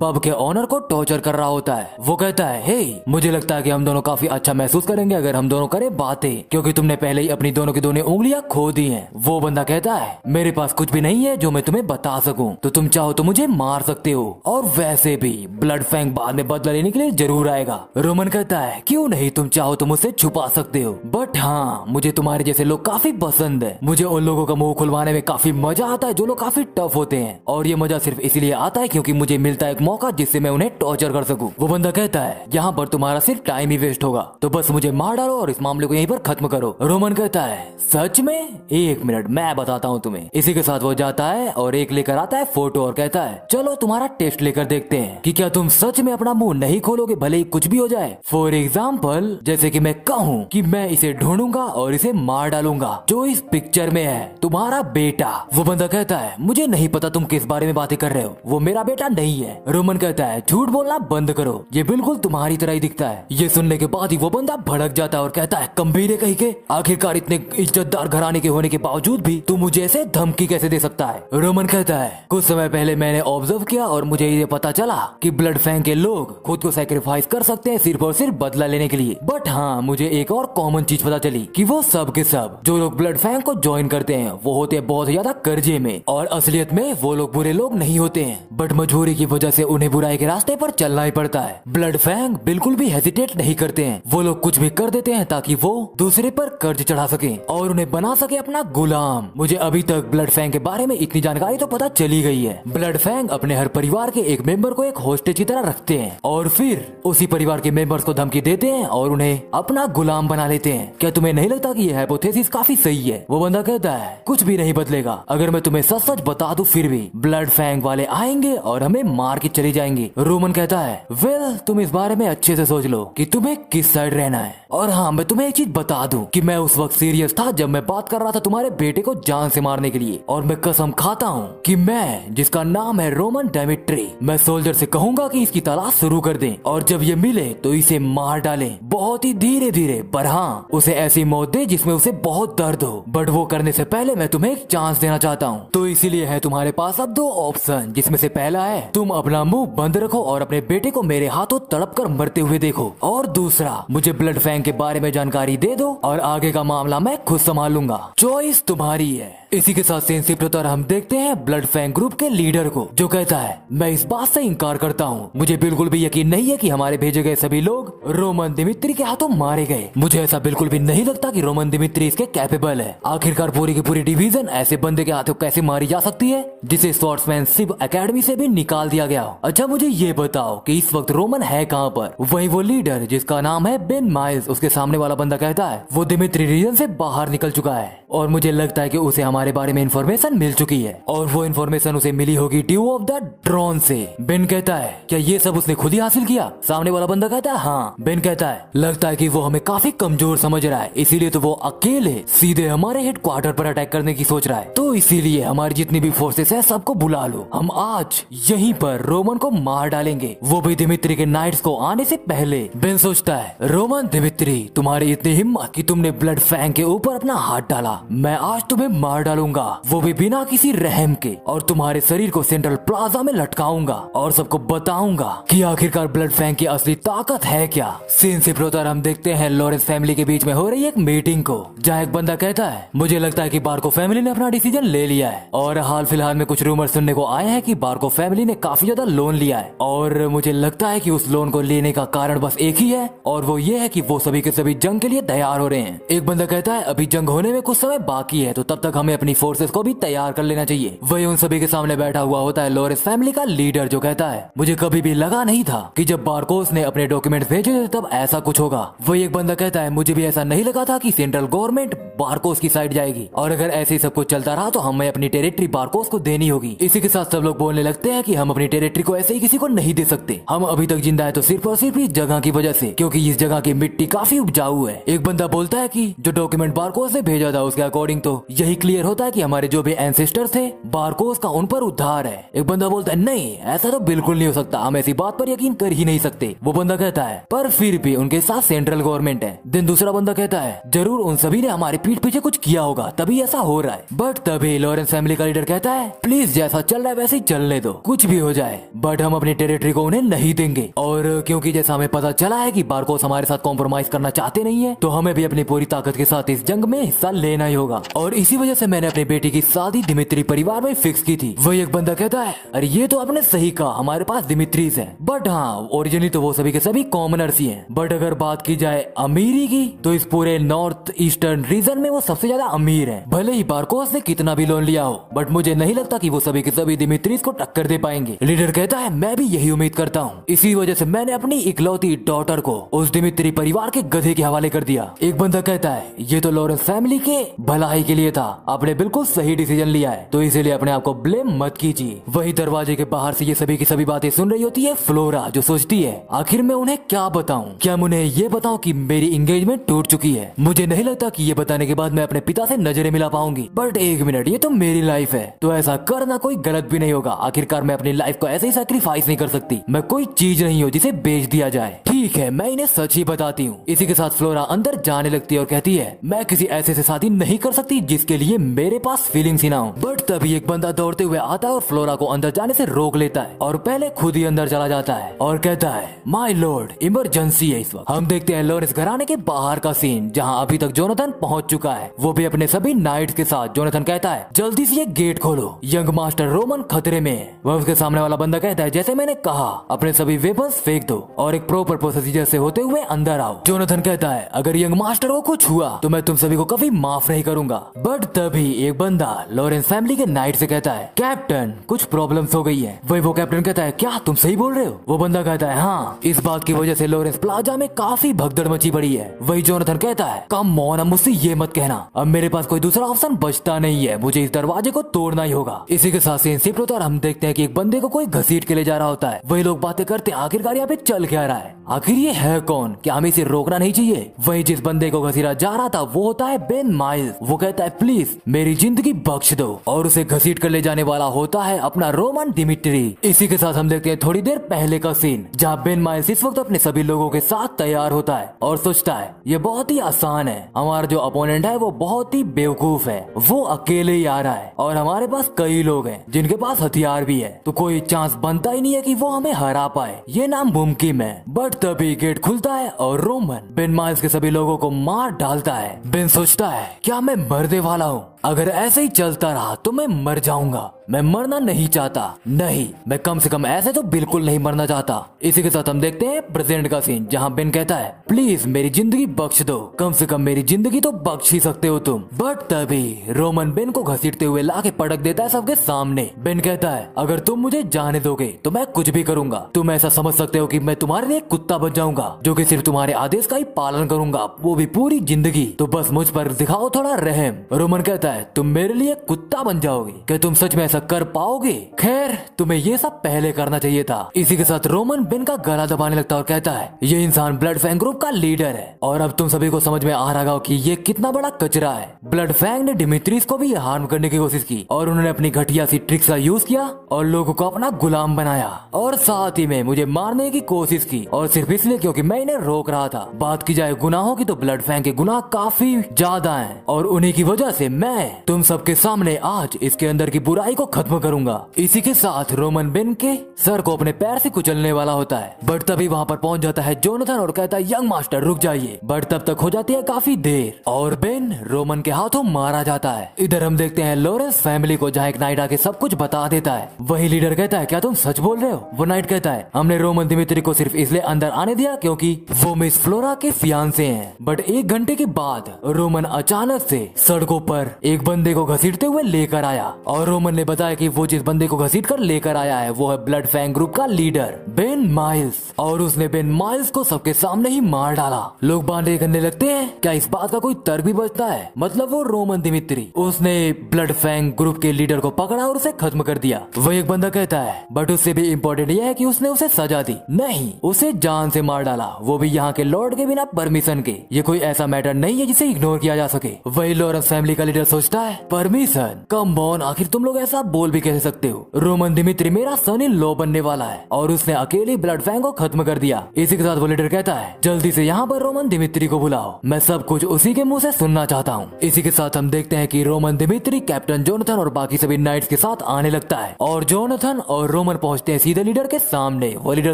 Speaker 1: पब के ओनर को टॉर्चर कर रहा होता है। वो कहता है हे, मुझे लगता है कि हम दोनों काफी अच्छा महसूस करेंगे अगर हम दोनों करें बातें, क्योंकि तुमने पहले ही अपनी दोनों की दोनों उंगलियां खो दी हैं। वो बंदा कहता है मेरे पास कुछ भी नहीं है जो मैं तुम्हें बता सकूं, तो तुम चाहो तो मुझे मार सकते हो, और वैसे भी ब्लड फैंग बाद में बदला लेने के लिए जरूर आएगा। रोमन कहता है क्यों नहीं, तुम चाहो तो मुझसे छुपा सकते हो, बट हाँ मुझे तुम्हारे जैसे लोग काफी पसंद है। मुझे उन लोगों का मुंह खुलवाने में काफी मजा आता है जो लोग काफी टफ होते हैं, और ये मजा सिर्फ इसलिए आता है क्योंकि मुझे मिलता है एक मौका जिससे मैं उन्हें टॉर्चर कर सकूं। वो बंदा कहता है यहाँ पर तुम्हारा सिर्फ टाइम ही वेस्ट होगा, तो बस मुझे मार डालो और इस मामले को यहीं पर खत्म करो। रोमन कहता है सच में? 1 मिनट मैं बताता हूँ तुम्हें। इसी के साथ वो जाता है और एक लेकर आता है फोटो और कहता है चलो तुम्हारा टेस्ट लेकर देखते हैं कि क्या तुम सच में अपना मुंह नहीं खोलोगे भले ही कुछ भी हो जाए। फॉर एग्जाम्पल जैसे कि मैं कहूँ कि मैं इसे ढूंढूंगा और इसे मार डालूंगा जो इस पिक्चर में है, तुम्हारा बेटा। वो बंदा कहता है मुझे नहीं पता तुम किस बारे में बातें कर रहे हो, वो मेरा बेटा नहीं है। रोमन कहता है झूठ बोलना बंद करो, ये बिल्कुल तुम्हारी तरह ही दिखता है। ये सुनने के बाद ही वो बंदा भड़क जाता है और कहता है कम्बीरे कहीं के, आखिरकार इतने इज्जतदार घराने के होने के बावजूद भी तू मुझे ऐसे धमकी कैसे दे सकता है? रोमन कहता है कुछ समय पहले मैंने ऑब्जर्व किया और मुझे ये पता चला कि ब्लड फैंग के लोग खुद को सैक्रिफाइस कर सकते हैं सिर्फ और सिर्फ बदला लेने के लिए, बट हाँ मुझे एक और कॉमन चीज पता चली कि वो सब के सब जो लोग ब्लड फैंग को ज्वाइन करते हैं वो होते हैं बहुत ज्यादा कर्जे में, और असलियत में वो लोग बुरे लोग नहीं होते हैं, बट मजबूरी की वजह से उन्हें बुराई के रास्ते पर चलना ही पड़ता है। ब्लड फैंग बिल्कुल भी हेजिटेट नहीं करते हैं, वो लोग कुछ भी कर देते हैं ताकि वो दूसरे पर कर्ज चढ़ा सके और उन्हें बना सके अपना गुलाम। मुझे अभी तक ब्लड फैंग के बारे में इतनी जानकारी तो पता चली गई है। ब्लड फैंग अपने हर परिवार के एक मेंबर को एक होस्टेज की तरह रखते हैं और फिर उसी परिवार के मेंबर्स को धमकी देते हैं और उन्हें अपना गुलाम बना लेते हैं। क्या तुम्हें नहीं लगता कि यह हाइपोथेसिस काफी सही है? वो बंदा कहता है कुछ भी नहीं बदलेगा, अगर मैं तुम्हें सच सच बता दूं फिर भी ब्लड फैंग वाले आएंगे और हमें मार के चले जाएंगे। रोमन कहता है वेल तुम इस बारे में अच्छे से सोच लो कि तुम्हें किस साइड रहना है, और हाँ मैं तुम्हें एक चीज बता दूं कि मैं उस वक्त सीरियस था जब मैं बात कर रहा था तुम्हारे बेटे को जान से मारने के लिए, और मैं कसम खाता हूँ कि मैं जिसका नाम है रोमन डेमिट्री, मैं सोल्जर से कहूंगा कि इसकी तलाश शुरू कर दें और जब ये मिले तो इसे मार डालें बहुत ही धीरे धीरे, पर हाँ उसे ऐसी मौत दे जिसमें उसे बहुत दर्द हो, बट वो करने से पहले मैं तुम्हें एक चांस देना चाहता हूँ। तो इसीलिए है तुम्हारे पास अब 2 ऑप्शन, जिसमें से पहला है तुम अपना मुंह बंद रखो और अपने बेटे को मेरे हाथों तड़प कर मरते हुए देखो, और दूसरा मुझे ब्लड फैंग के बारे में जानकारी दे दो और आगे का मामला मैं खुद संभाल लूंगा। चॉइस तुम्हारी है। इसी के साथ सीन शिफ्ट होता और हम देखते हैं ब्लड फैंग ग्रुप के लीडर को, जो कहता है मैं इस बात से इंकार करता हूँ, मुझे बिल्कुल भी यकीन नहीं है कि हमारे भेजे गए सभी लोग रोमन दिमित्री के हाथों मारे गए। मुझे ऐसा बिल्कुल भी नहीं लगता कि रोमन दिमित्री इसके कैपेबल है। आखिरकार पूरी की पूरी डिवीजन ऐसे बंदे के हाथों कैसे मारी जा सकती है जिसे स्वॉर्ड्समैनशिप एकेडमी से भी निकाल दिया गया हो? अच्छा मुझे ये बताओ कि इस वक्त रोमन है कहाँ पर? वही वो लीडर जिसका नाम है बेन माइल्स, उसके सामने वाला बंदा कहता है वो दिमित्री रीजन से बाहर निकल चुका है और मुझे लगता है कि उसे हमारे बारे में इन्फॉर्मेशन मिल चुकी है, और वो इन्फॉर्मेशन उसे मिली होगी ड्यू ऑफ द ड्रोन से। बेन कहता है क्या ये सब उसने खुद ही हासिल किया? सामने वाला बंदा कहता है हाँ। बेन कहता है लगता है कि वो हमें काफी कमजोर समझ रहा है, इसीलिए तो वो अकेले सीधे हमारे हेडक्वार्टर पर अटैक करने की सोच रहा है, तो इसीलिए हमारी जितनी भी फोर्सेस है सबको बुला लो, हम आज यहीं पर रोमन को मार डालेंगे, वो भी दिमित्री के नाइट्स को आने से पहले। बेन सोचता है रोमन दिमित्री तुम्हारी इतनी हिम्मत कि तुमने ब्लड फैंग के ऊपर अपना हाथ डाला, मैं आज तुम्हें मार डालूंगा, वो भी बिना किसी रहम के, और तुम्हारे शरीर को सेंट्रल प्लाजा में लटकाऊंगा और सबको बताऊंगा कि आखिरकार ब्लड फैंग की असली ताकत है क्या। सीन शिफ्ट होता हम देखते हैं लॉरेंस फैमिली के बीच में हो रही एक मीटिंग को, जहाँ एक बंदा कहता है मुझे लगता है कि बार्को फैमिली ने अपना डिसीजन ले लिया है, और हाल फिलहाल में कुछ रूमर सुनने को आए हैं कि बार्को फैमिली ने काफी ज्यादा लोन लिया है, और मुझे लगता है कि उस लोन को लेने का कारण बस एक ही है, और वो ये है कि वो सभी के सभी जंग के लिए तैयार हो रहे हैं। एक बंदा कहता है अभी जंग होने में कुछ समय बाकी है, तो तब तक हमें अपनी फोर्सेस को भी तैयार कर लेना चाहिए। वही उन सभी के सामने बैठा हुआ होता है लॉरेंस फैमिली का लीडर, जो कहता है मुझे कभी भी लगा नहीं था कि जब बार्कोस ने अपने डॉक्यूमेंट भेजे थे तब ऐसा कुछ होगा। वही एक बंदा कहता है मुझे भी ऐसा नहीं लगा था कि सेंट्रल गवर्नमेंट बार्कोस की साइड जाएगी, और अगर ऐसे ही सब कुछ चलता रहा तो हमें अपनी टेरिटरी बार्कोस को देनी होगी। इसी के साथ सब लोग बोलने लगते हैं कि हम अपनी टेरिटरी को ऐसे ही किसी को नहीं दे सकते, हम अभी तक जिंदा है तो सिर्फ और सिर्फ इस जगह की वजह से, क्योंकि इस जगह की मिट्टी काफी उपजाऊ है। एक बंदा बोलता है कि जो डॉक्यूमेंट बार्कोस ने भेजा था उसके अकॉर्डिंग तो यही क्लियर होता है कि हमारे जो भी एंसेस्टर्स थे बार्कोस का उन पर उद्धार है। एक बंदा बोलता है नहीं ऐसा तो बिल्कुल नहीं हो सकता, हम ऐसी बात पर यकीन कर ही नहीं सकते। वो बंदा कहता है पर फिर भी उनके साथ सेंट्रल गवर्नमेंट है। दिन दूसरा बंदा कहता है जरूर उन सभी ने हमारे पीठ पीछे कुछ किया होगा तभी ऐसा हो रहा है। बट तभी लॉरेंस फैमिली का लीडर कहता है प्लीज जैसा चल रहा है वैसे ही चलने दो, कुछ भी हो जाए बट हम अपनी टेरिटरी को उन्हें नहीं देंगे, और क्योंकि जैसा हमें पता चला है कि बार्कोस हमारे साथ कॉम्प्रोमाइज करना चाहते नहीं है, तो हमें भी अपनी पूरी ताकत के साथ इस जंग में हिस्सा लेना ही होगा, और इसी वजह से मैंने अपनी बेटी की शादी दिमित्री परिवार में फिक्स की थी। वही एक बंदा कहता है अरे ये तो आपने सही कहा, हमारे पास दिमित्रीज है, बट हाँ ओरिजिनली तो वो सभी के सभी कॉमनर्स ही हैं, बट अगर बात की जाए अमीरी की तो इस पूरे नॉर्थ ईस्टर्न रीजन में वो सबसे ज्यादा अमीर है। भले ही बार्कोस ने कितना भी लोन लिया हो, बट मुझे नहीं लगता कि वो सभी के सभी दिमित्रीज को टक्कर दे पाएंगे। लीडर कहता है मैं भी यही उम्मीद करता हूँ, इसी वजह से मैंने अपनी इकलौती डॉटर को उस दिमित्री परिवार के गधे के हवाले कर दिया। एक बंदा कहता है ये तो लॉरेंस फैमिली के भलाई के लिए था, आपने बिल्कुल सही डिसीजन लिया है, तो इसीलिए अपने आप को ब्लेम मत कीजिए। वही दरवाजे के बाहर से ये सभी की सभी बातें सुन रही होती है फ्लोरा, जो सोचती है आखिर मैं उन्हें क्या बताऊं, क्या मैं उन्हें ये बताऊं कि मेरी एंगेजमेंट टूट चुकी है। मुझे नहीं लगता कि ये बताने के बाद मैं अपने पिता से नजरें मिला पाऊंगी, बट एक मिनट ये तो मेरी लाइफ है, तो ऐसा करना कोई गलत भी नहीं होगा। आखिरकार मैं अपनी लाइफ को ऐसे ही सैक्रिफाइस नहीं कर सकती, मैं कोई चीज नहीं हूँ जिसे बेच दिया जाए। ठीक है मैं इन्हें सच ही बताती हूँ। इसी के साथ फ्लोरा अंदर जाने लगती है और कहती है मैं किसी ऐसे से शादी नहीं कर सकती जिसके लिए मेरे पास फीलिंग्स ही ना हो। बट तभी एक बंदा दौड़ते हुए आता है और फ्लोरा को अंदर जाने से रोक लेता है, और पहले खुद ही अंदर चला जाता है और कहता है माय लॉर्ड इमरजेंसी है इस वक्त। हम देखते हैं लॉरेंस घराने के बाहर का सीन, जहाँ अभी तक जोनाथन पहुंच चुका है, वो भी अपने सभी नाइट्स के साथ। जोनाथन कहता है जल्दी से ये गेट खोलो, यंग मास्टर रोमन खतरे में है। वह उसके सामने वाला बंदा कहता है जैसे मैंने कहा अपने सभी वेपन्स फेंक दो और एक प्रॉपर प्रोसीजर से होते हुए अंदर आओ। जोनाथन कहता है अगर यंग मास्टर को कुछ हुआ तो मैं तुम सभी को कभी माफ नहीं करूंगा। बट तभी एक बंदा लॉरेंस फैमिली के नाइट से कहता है कैप्टन कुछ प्रॉब्लम्स हो गई है। वही वो कैप्टन कहता है क्या तुम सही बोल रहे हो? वो बंदा कहता है हाँ, इस बात की वजह से लॉरेंस प्लाजा में काफी भगदड़ मची पड़ी है। वही जोनाथन कहता है कम ऑन, अब मुझसे ये मत कहना, अब मेरे पास कोई दूसरा ऑप्शन बचता नहीं है, मुझे इस दरवाजे को तोड़ना ही होगा। इसी के साथ सीन शिफ्ट होता है और हम देखते हैं कि एक बंदे को कोई घसीट के ले जा रहा होता है। वही लोग बातें करते हैं आखिरकार यहाँ पे चल क्या रहा है, आखिर ये है कौन, क्या हमें इसे रोकना नहीं चाहिए? वही जिस बंदे को घसीटा जा रहा था वो होता है बेन माइल्स। वो कहता है प्लीज मेरी जिंदगी बख्श दो, और उसे घसीट कर ले जाने वाला होता है अपना रोमन दिमित्री। इसी के साथ हम देखते हैं थोड़ी देर पहले का सीन, जहाँ बेन माइल्स इस वक्त अपने सभी लोगों के साथ तैयार होता है और सोचता है ये बहुत ही आसान है, हमारा जो अपोनेंट है वो बहुत ही बेवकूफ है, वो अकेले ही आ रहा है और हमारे पास कई लोग हैं जिनके पास हथियार भी है, तो कोई चांस बनता ही नहीं है कि वो हमें हरा पाए, ये नाम मुमकिन है। बट तभी गेट खुलता है और रोमन बेन माइल्स के सभी लोगों को मार डालता है। बेन सोचता है क्या मैं मरने वाला हूँ? अगर ऐसे ही चलता रहा तो मैं मर जाऊंगा, मैं मरना नहीं चाहता, नहीं मैं कम से कम ऐसे तो बिल्कुल नहीं मरना चाहता। इसी के साथ हम देखते हैं प्रेजेंट का सीन, जहाँ बेन कहता है प्लीज मेरी जिंदगी बख्श दो, कम से कम मेरी जिंदगी तो बख्श ही सकते हो तुम। बट तभी रोमन बेन को घसीटते हुए लाके पटक देता है सबके सामने। बेन कहता है अगर तुम मुझे जाने दोगे तो मैं कुछ भी करूंगा, तुम ऐसा समझ सकते हो कि मैं तुम्हारे लिए कुत्ता बन जाऊंगा जो कि सिर्फ तुम्हारे आदेश का ही पालन करूंगा, वो भी पूरी जिंदगी, तो बस मुझ पर दिखाओ थोड़ा रहम। रोमन कहता है तुम मेरे लिए कुत्ता बन जाओगे, क्या तुम सच में ऐसा कर पाओगे? खैर तुम्हें ये सब पहले करना चाहिए था। इसी के साथ रोमन बेन का गला दबाने लगता है और कहता है ये इंसान ब्लड फैंग ग्रुप का लीडर है और अब तुम सभी को समझ में आ रहा होगा कि ये कितना बड़ा कचरा है। ब्लड फैंग ने डिमित्रिस को भी हार्म करने की कोशिश की और उन्होंने अपनी घटिया सी ट्रिक्स का यूज किया और लोगों को अपना गुलाम बनाया और साथ ही में मुझे मारने की कोशिश की और सिर्फ इसलिए क्योंकि मैं इन्हें रोक रहा था। बात की जाए गुनाहों की तो ब्लड फैंग के गुनाह काफी ज्यादा हैं और उन्हीं की वजह से मैं तुम सबके सामने आज इसके अंदर की बुराई को खत्म करूंगा। इसी के साथ रोमन बेन के सर को अपने पैर से कुचलने वाला होता है बट तभी वहाँ पर पहुंच जाता है जोनाथन और कहता है यंग मास्टर रुक जाइए। बट तब तक हो जाती है काफी देर और बेन रोमन के हाथों मारा जाता है। इधर हम देखते हैं लॉरेंस फैमिली को जहाँ एक नाइट आके सब कुछ बता देता है। वही लीडर कहता है क्या तुम सच बोल रहे हो? वो नाइट कहता है हमने रोमन दिमित्री को सिर्फ इसलिए अंदर आने दिया क्योंकि वो मिस फ्लोरा के फियांसे हैं। बट 1 घंटे के बाद रोमन अचानक से सड़कों पर एक बंदे को घसीटते हुए लेकर आया और रोमन ने बताया कि वो जिस बंदे को घसीट कर लेकर आया है वो है ब्लड फैंग ग्रुप का लीडर बेन माइल्स और उसने बेन माइल्स को सबके सामने ही मार डाला। लोग बातें करने लगते हैं क्या इस बात का कोई तर्क भी बचता है? मतलब वो रोमन दिमित्री उसने ब्लड फैंग ग्रुप के लीडर को पकड़ा और उसे खत्म कर दिया। वही एक बंदा कहता है बट उससे भी इम्पोर्टेंट यह है कि उसने उसे सजा दी, नहीं उसे जान से मार डाला, वो भी यहाँ के लॉर्ड के बिना परमिशन के। ये कोई ऐसा मैटर नहीं है जिसे इग्नोर किया जा सके। वही लॉरेंस फैमिली का लीडर सोचता है परमिशन, कम ऑन, आखिर तुम लोग ऐसा बोल भी कैसे सकते हो? रोमन दिमित्री मेरा सन इन लॉ बनने वाला है और उसने अकेले ब्लड फैंग को खत्म कर दिया। इसी के साथ वो लीडर कहता है जल्दी से यहाँ पर रोमन दिमित्री को बुलाओ, मैं सब कुछ उसी के मुंह से सुनना चाहता हूँ। इसी के साथ हम देखते हैं कि रोमन दिमित्री कैप्टन जोनाथन और बाकी सभी नाइट्स के साथ आने लगता है और जोनाथन और रोमन पहुंचते हैं सीधे लीडर के सामने। वो लीडर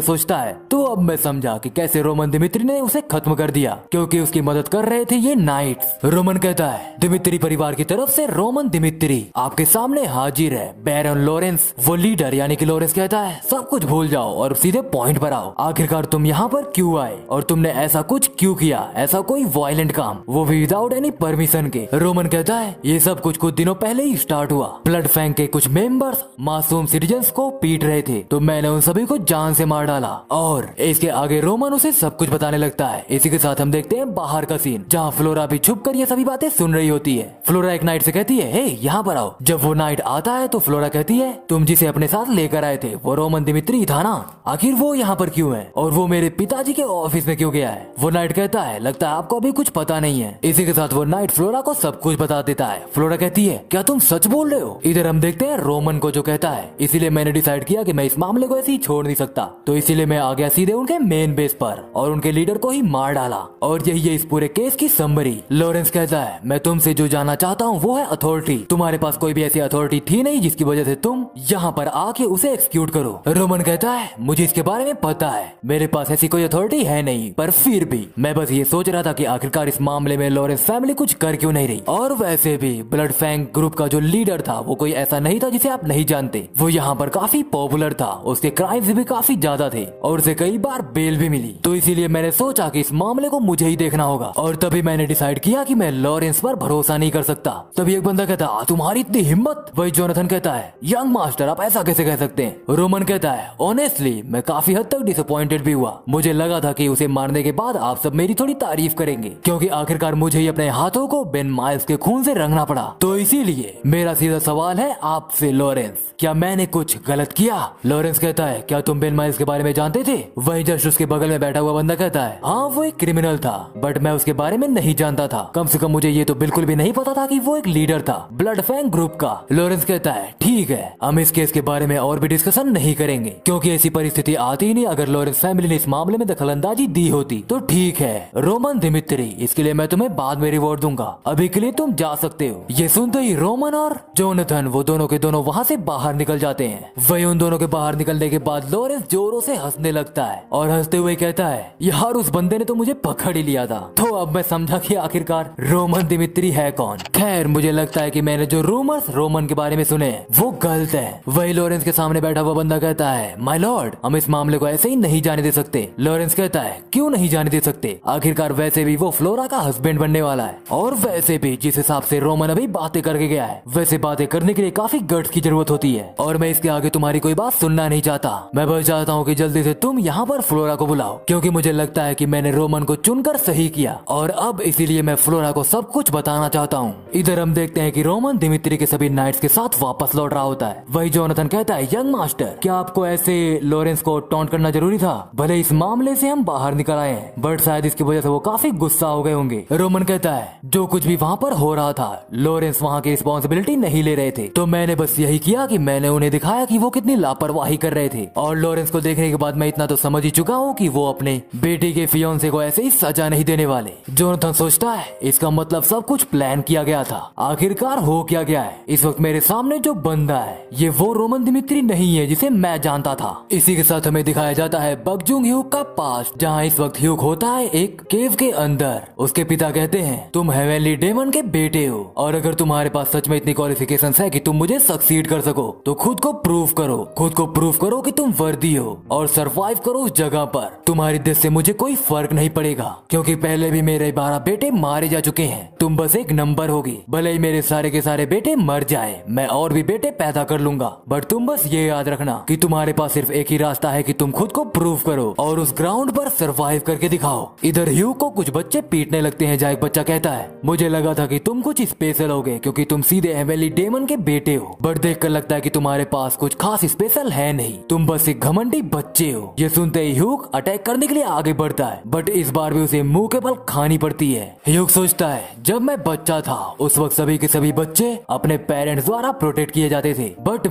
Speaker 1: सोचता है तो अब मैं समझा कि कैसे रोमन दिमित्री ने उसे खत्म कर दिया क्योंकि उसकी मदद कर रहे थे ये नाइट्स। रोमन कहता है दिमित्री परिवार की तरफ से रोमन दिमित्री आपके सामने हाजिर है बैरन लॉरेंस। वो लीडर यानी कि लॉरेंस कहता है सब कुछ भूल जाओ और सीधे पॉइंट पर आओ, आखिरकार तुम यहाँ पर क्यों आए और तुमने ऐसा कुछ क्यों किया, ऐसा कोई वायलेंट काम, वो भी विदाउट एनी परमिशन के। रोमन कहता है ये सब कुछ दिनों पहले ही स्टार्ट हुआ। ब्लड फैंग के कुछ मेंबर्स मासूम सिटीजन्स को पीट रहे थे तो मैंने उन सभी को जान से मार डाला और इसके आगे रोमन उसे सब कुछ बताने लगता है। इसी के साथ हम देखते हैं बाहर का सीन जहाँ फ्लोरा भी छुप कर ये सभी बातें सुन रही होती है। फ्लोरा एक नाइट से कहती है हे यहाँ पर आओ। जब वो नाइट आता है तो फ्लोरा कहती है तुम जिसे अपने साथ लेकर आए थे वो रोमन दिमित्री था ना, आखिर वो यहाँ पर क्यों है और वो मेरे पिताजी के ऑफिस में क्यों गया है? वो नाइट कहता है लगता है आपको अभी कुछ पता नहीं है। इसी के साथ वो नाइट फ्लोरा को सब कुछ बता देता है। फ्लोरा कहती है क्या तुम सच बोल रहे हो? इधर हम देखते हैं रोमन को जो कहता है इसीलिए मैंने डिसाइड किया कि मैं इस मामले को ऐसे ही छोड़ नहीं सकता, तो इसीलिए मैं आ गया सीधे उनके मेन बेस पर और उनके लीडर को ही मार डाला और यही है इस पूरे केस की समरी। लॉरेंस कहता है मैं तुमसे जो जानना चाहता हूँ वो है अथॉरिटी। तुम्हारे पास कोई भी ऐसी अथॉरिटी थी नहीं जिसकी वजह से तुम यहाँ पर आके उसे एक्सक्यूट करो। रोमन कहता है मुझे इसके बारे में पता है, मेरे पास ऐसी कोई अथॉरिटी है नहीं, पर फिर भी मैं बस ये सोच रहा था कि आखिरकार इस मामले में लॉरेंस फैमिली कुछ कर क्यों नहीं रही। और वैसे भी ब्लड फैंग ग्रुप का जो लीडर था वो कोई ऐसा नहीं था जिसे आप नहीं जानते, वो यहाँ पर काफी पॉपुलर था, उसके क्राइम्स भी काफी ज्यादा थे और उसे कई बार बेल भी मिली। तो इसीलिए मैंने सोचा कि इस मामले को मुझे ही देखना होगा और तभी मैंने डिसाइड किया कि मैं लॉरेंस पर भरोसा नहीं कर सकता। तभी एक बंदा कहता तुम्हारी इतनी हिम्मत? वही जोनाथन कहता है यंग मास्टर आप ऐसा कैसे कह सकते हैं? रोमन कहता है ऑनेस्टली मैं काफी हद तक डिसअपॉइंटेड भी हुआ, मुझे लगा था कि उसे मारने के बाद आप सब मेरी थोड़ी तारीफ करेंगे क्योंकि आखिरकार मुझे ही अपने हाथों को बेन माइल्स के खून से रंगना पड़ा। तो इसीलिए मेरा सीधा सवाल है आपसे लॉरेंस, क्या मैंने कुछ गलत किया? लॉरेंस कहता है क्या तुम बेन माइल्स के बारे में जानते थे? वही जस्ट उसके बगल में बैठा हुआ बंदा कहता है हाँ वो एक क्रिमिनल था बट मैं उसके बारे में नहीं जानता था, कम से कम मुझे ये तो बिल्कुल भी नहीं पता था कि वो एक लीडर था ब्लड फैंग ग्रुप का। लॉरेंस कहता है ठीक है हम इस केस के बारे में और भी डिस्कशन नहीं करेंगे क्योंकि ऐसी परिस्थिति आती ही नहीं। अगर लॉरेंस फैमिली ने इस मामले में दखलंदाजी दी होती तो ठीक है रोमन दिमित्री, इसके लिए मैं तुम्हें बाद में रिवॉर्ड दूंगा, अभी के लिए तुम जा सकते हो। ये सुनते ही रोमन और जोनाथन वो दोनों के दोनों वहाँ से बाहर निकल जाते हैं। वही उन दोनों के बाहर निकलने के बाद लॉरेंस जोरों से हंसने लगता है और हंसते हुए कहता है यार उस बंदे ने तो मुझे पकड़ ही लिया था। तो अब मैं समझा कि आखिरकार रोमन दिमित्री है कौन। खैर मुझे लगता है कि मैंने जो रूमर्स रोमन के बारे में सुने वो गलत है। वही लॉरेंस के सामने बैठा हुआ बंदा कहता है माय लॉर्ड हम इस मामले को ऐसे ही नहीं जाने दे सकते। लॉरेंस कहता है क्यों नहीं जाने दे सकते? आखिरकार वैसे भी वो फ्लोरा का हस्बैंड बनने वाला है और वैसे भी जिस हिसाब से रोमन अभी बातें करके गया है वैसे बातें करने के लिए काफी गट्स की जरूरत होती है और मैं इसके आगे तुम्हारी कोई बात सुनना नहीं चाहता। मैं बस चाहता हूँ कि जल्दी से तुम यहाँ पर फ्लोरा को बुलाओ क्योंकि मुझे लगता है कि मैंने रोमन को चुनकर सही किया और अब इसीलिए मैं फ्लोरा को सब कुछ बताना चाहता हूँ। इधर हम देखते हैं कि रोमन दिमित्री के सभी नाइट्स के साथ वापस लौट रहा होता है। वही जोनाथन कहता है, यंग मास्टर, क्या आपको ऐसे लॉरेंस को टॉन्ट करना जरूरी था? भले इस मामले से हम बाहर निकल आए हैं, बट शायद इसकी वजह से वो काफी गुस्सा हो गए होंगे। रोमन कहता है, जो कुछ भी वहाँ पर हो रहा था, लॉरेंस वहाँ की रिस्पॉन्सिबिलिटी नहीं ले रहे थे, तो मैंने बस यही किया कि मैंने उन्हें दिखाया कि वो कितनी लापरवाही कर रहे थे। और लॉरेंस को देखने के बाद मैं इतना तो समझ ही चुका हूँ कि वो अपने बेटी के फियांसे को ऐसे ही सजा नहीं देने वाले। जोनाथन सोचता है, इसका मतलब सब कुछ प्लान किया गया था। आखिरकार हो क्या गया है? इस वक्त मेरे सामने जो बंदा है, ये वो रोमन दिमित्री नहीं है जिसे मैं जानता था। इसी के साथ हमें दिखाया जाता है बकजुंग ह्यूग का पास्ट, जहाँ इस वक्त ह्यूग होता है एक केव के अंदर। उसके पिता कहते हैं, तुम हेवनली डेमन के बेटे हो, और अगर तुम्हारे पास सच में इतनी क्वालिफिकेशंस है कि तुम मुझे सक्सीड कर सको, तो खुद को प्रूव करो। खुद को प्रूव करो कि तुम वर्दी हो, और सरवाइव करो उस जगह पर। तुम्हारी डेथ से मुझे कोई फर्क नहीं पड़ेगा, क्योंकि पहले भी मेरे 12 बेटे मारे जा चुके हैं। तुम बस एक नंबर होगी। भले ही मेरे सारे के सारे बेटे मर जाए, मैं और भी बेटे पैदा कर लूंगा, बट तुम बस ये याद रखना कि तुम्हारे पास सिर्फ एक ही रास्ता है कि तुम खुद को प्रूव करो और उस ग्राउंड पर सरवाइव करके दिखाओ। इधर ह्यू को कुछ बच्चे पीटने लगते हैं, जहाँ एक बच्चा कहता है, मुझे लगा था कि तुम कुछ स्पेशल होगे, क्योंकि तुम सीधे हेवनली डेमन के बेटे हो, बट देखकर लगता है कि तुम्हारे पास कुछ खास स्पेशल है नहीं, तुम बस एक घमंडी बच्चे हो। ये सुनते ही ह्यूग अटैक करने के लिए आगे बढ़ता है, बट इस बार भी उसे मुंह के बल खानी पड़ती है। ह्यूग सोचता है, जब मैं बच्चा था उस वक्त सभी के सभी बच्चे अपने पेरेंट्स द्वारा प्रोटेक्ट किए जाते थे, बट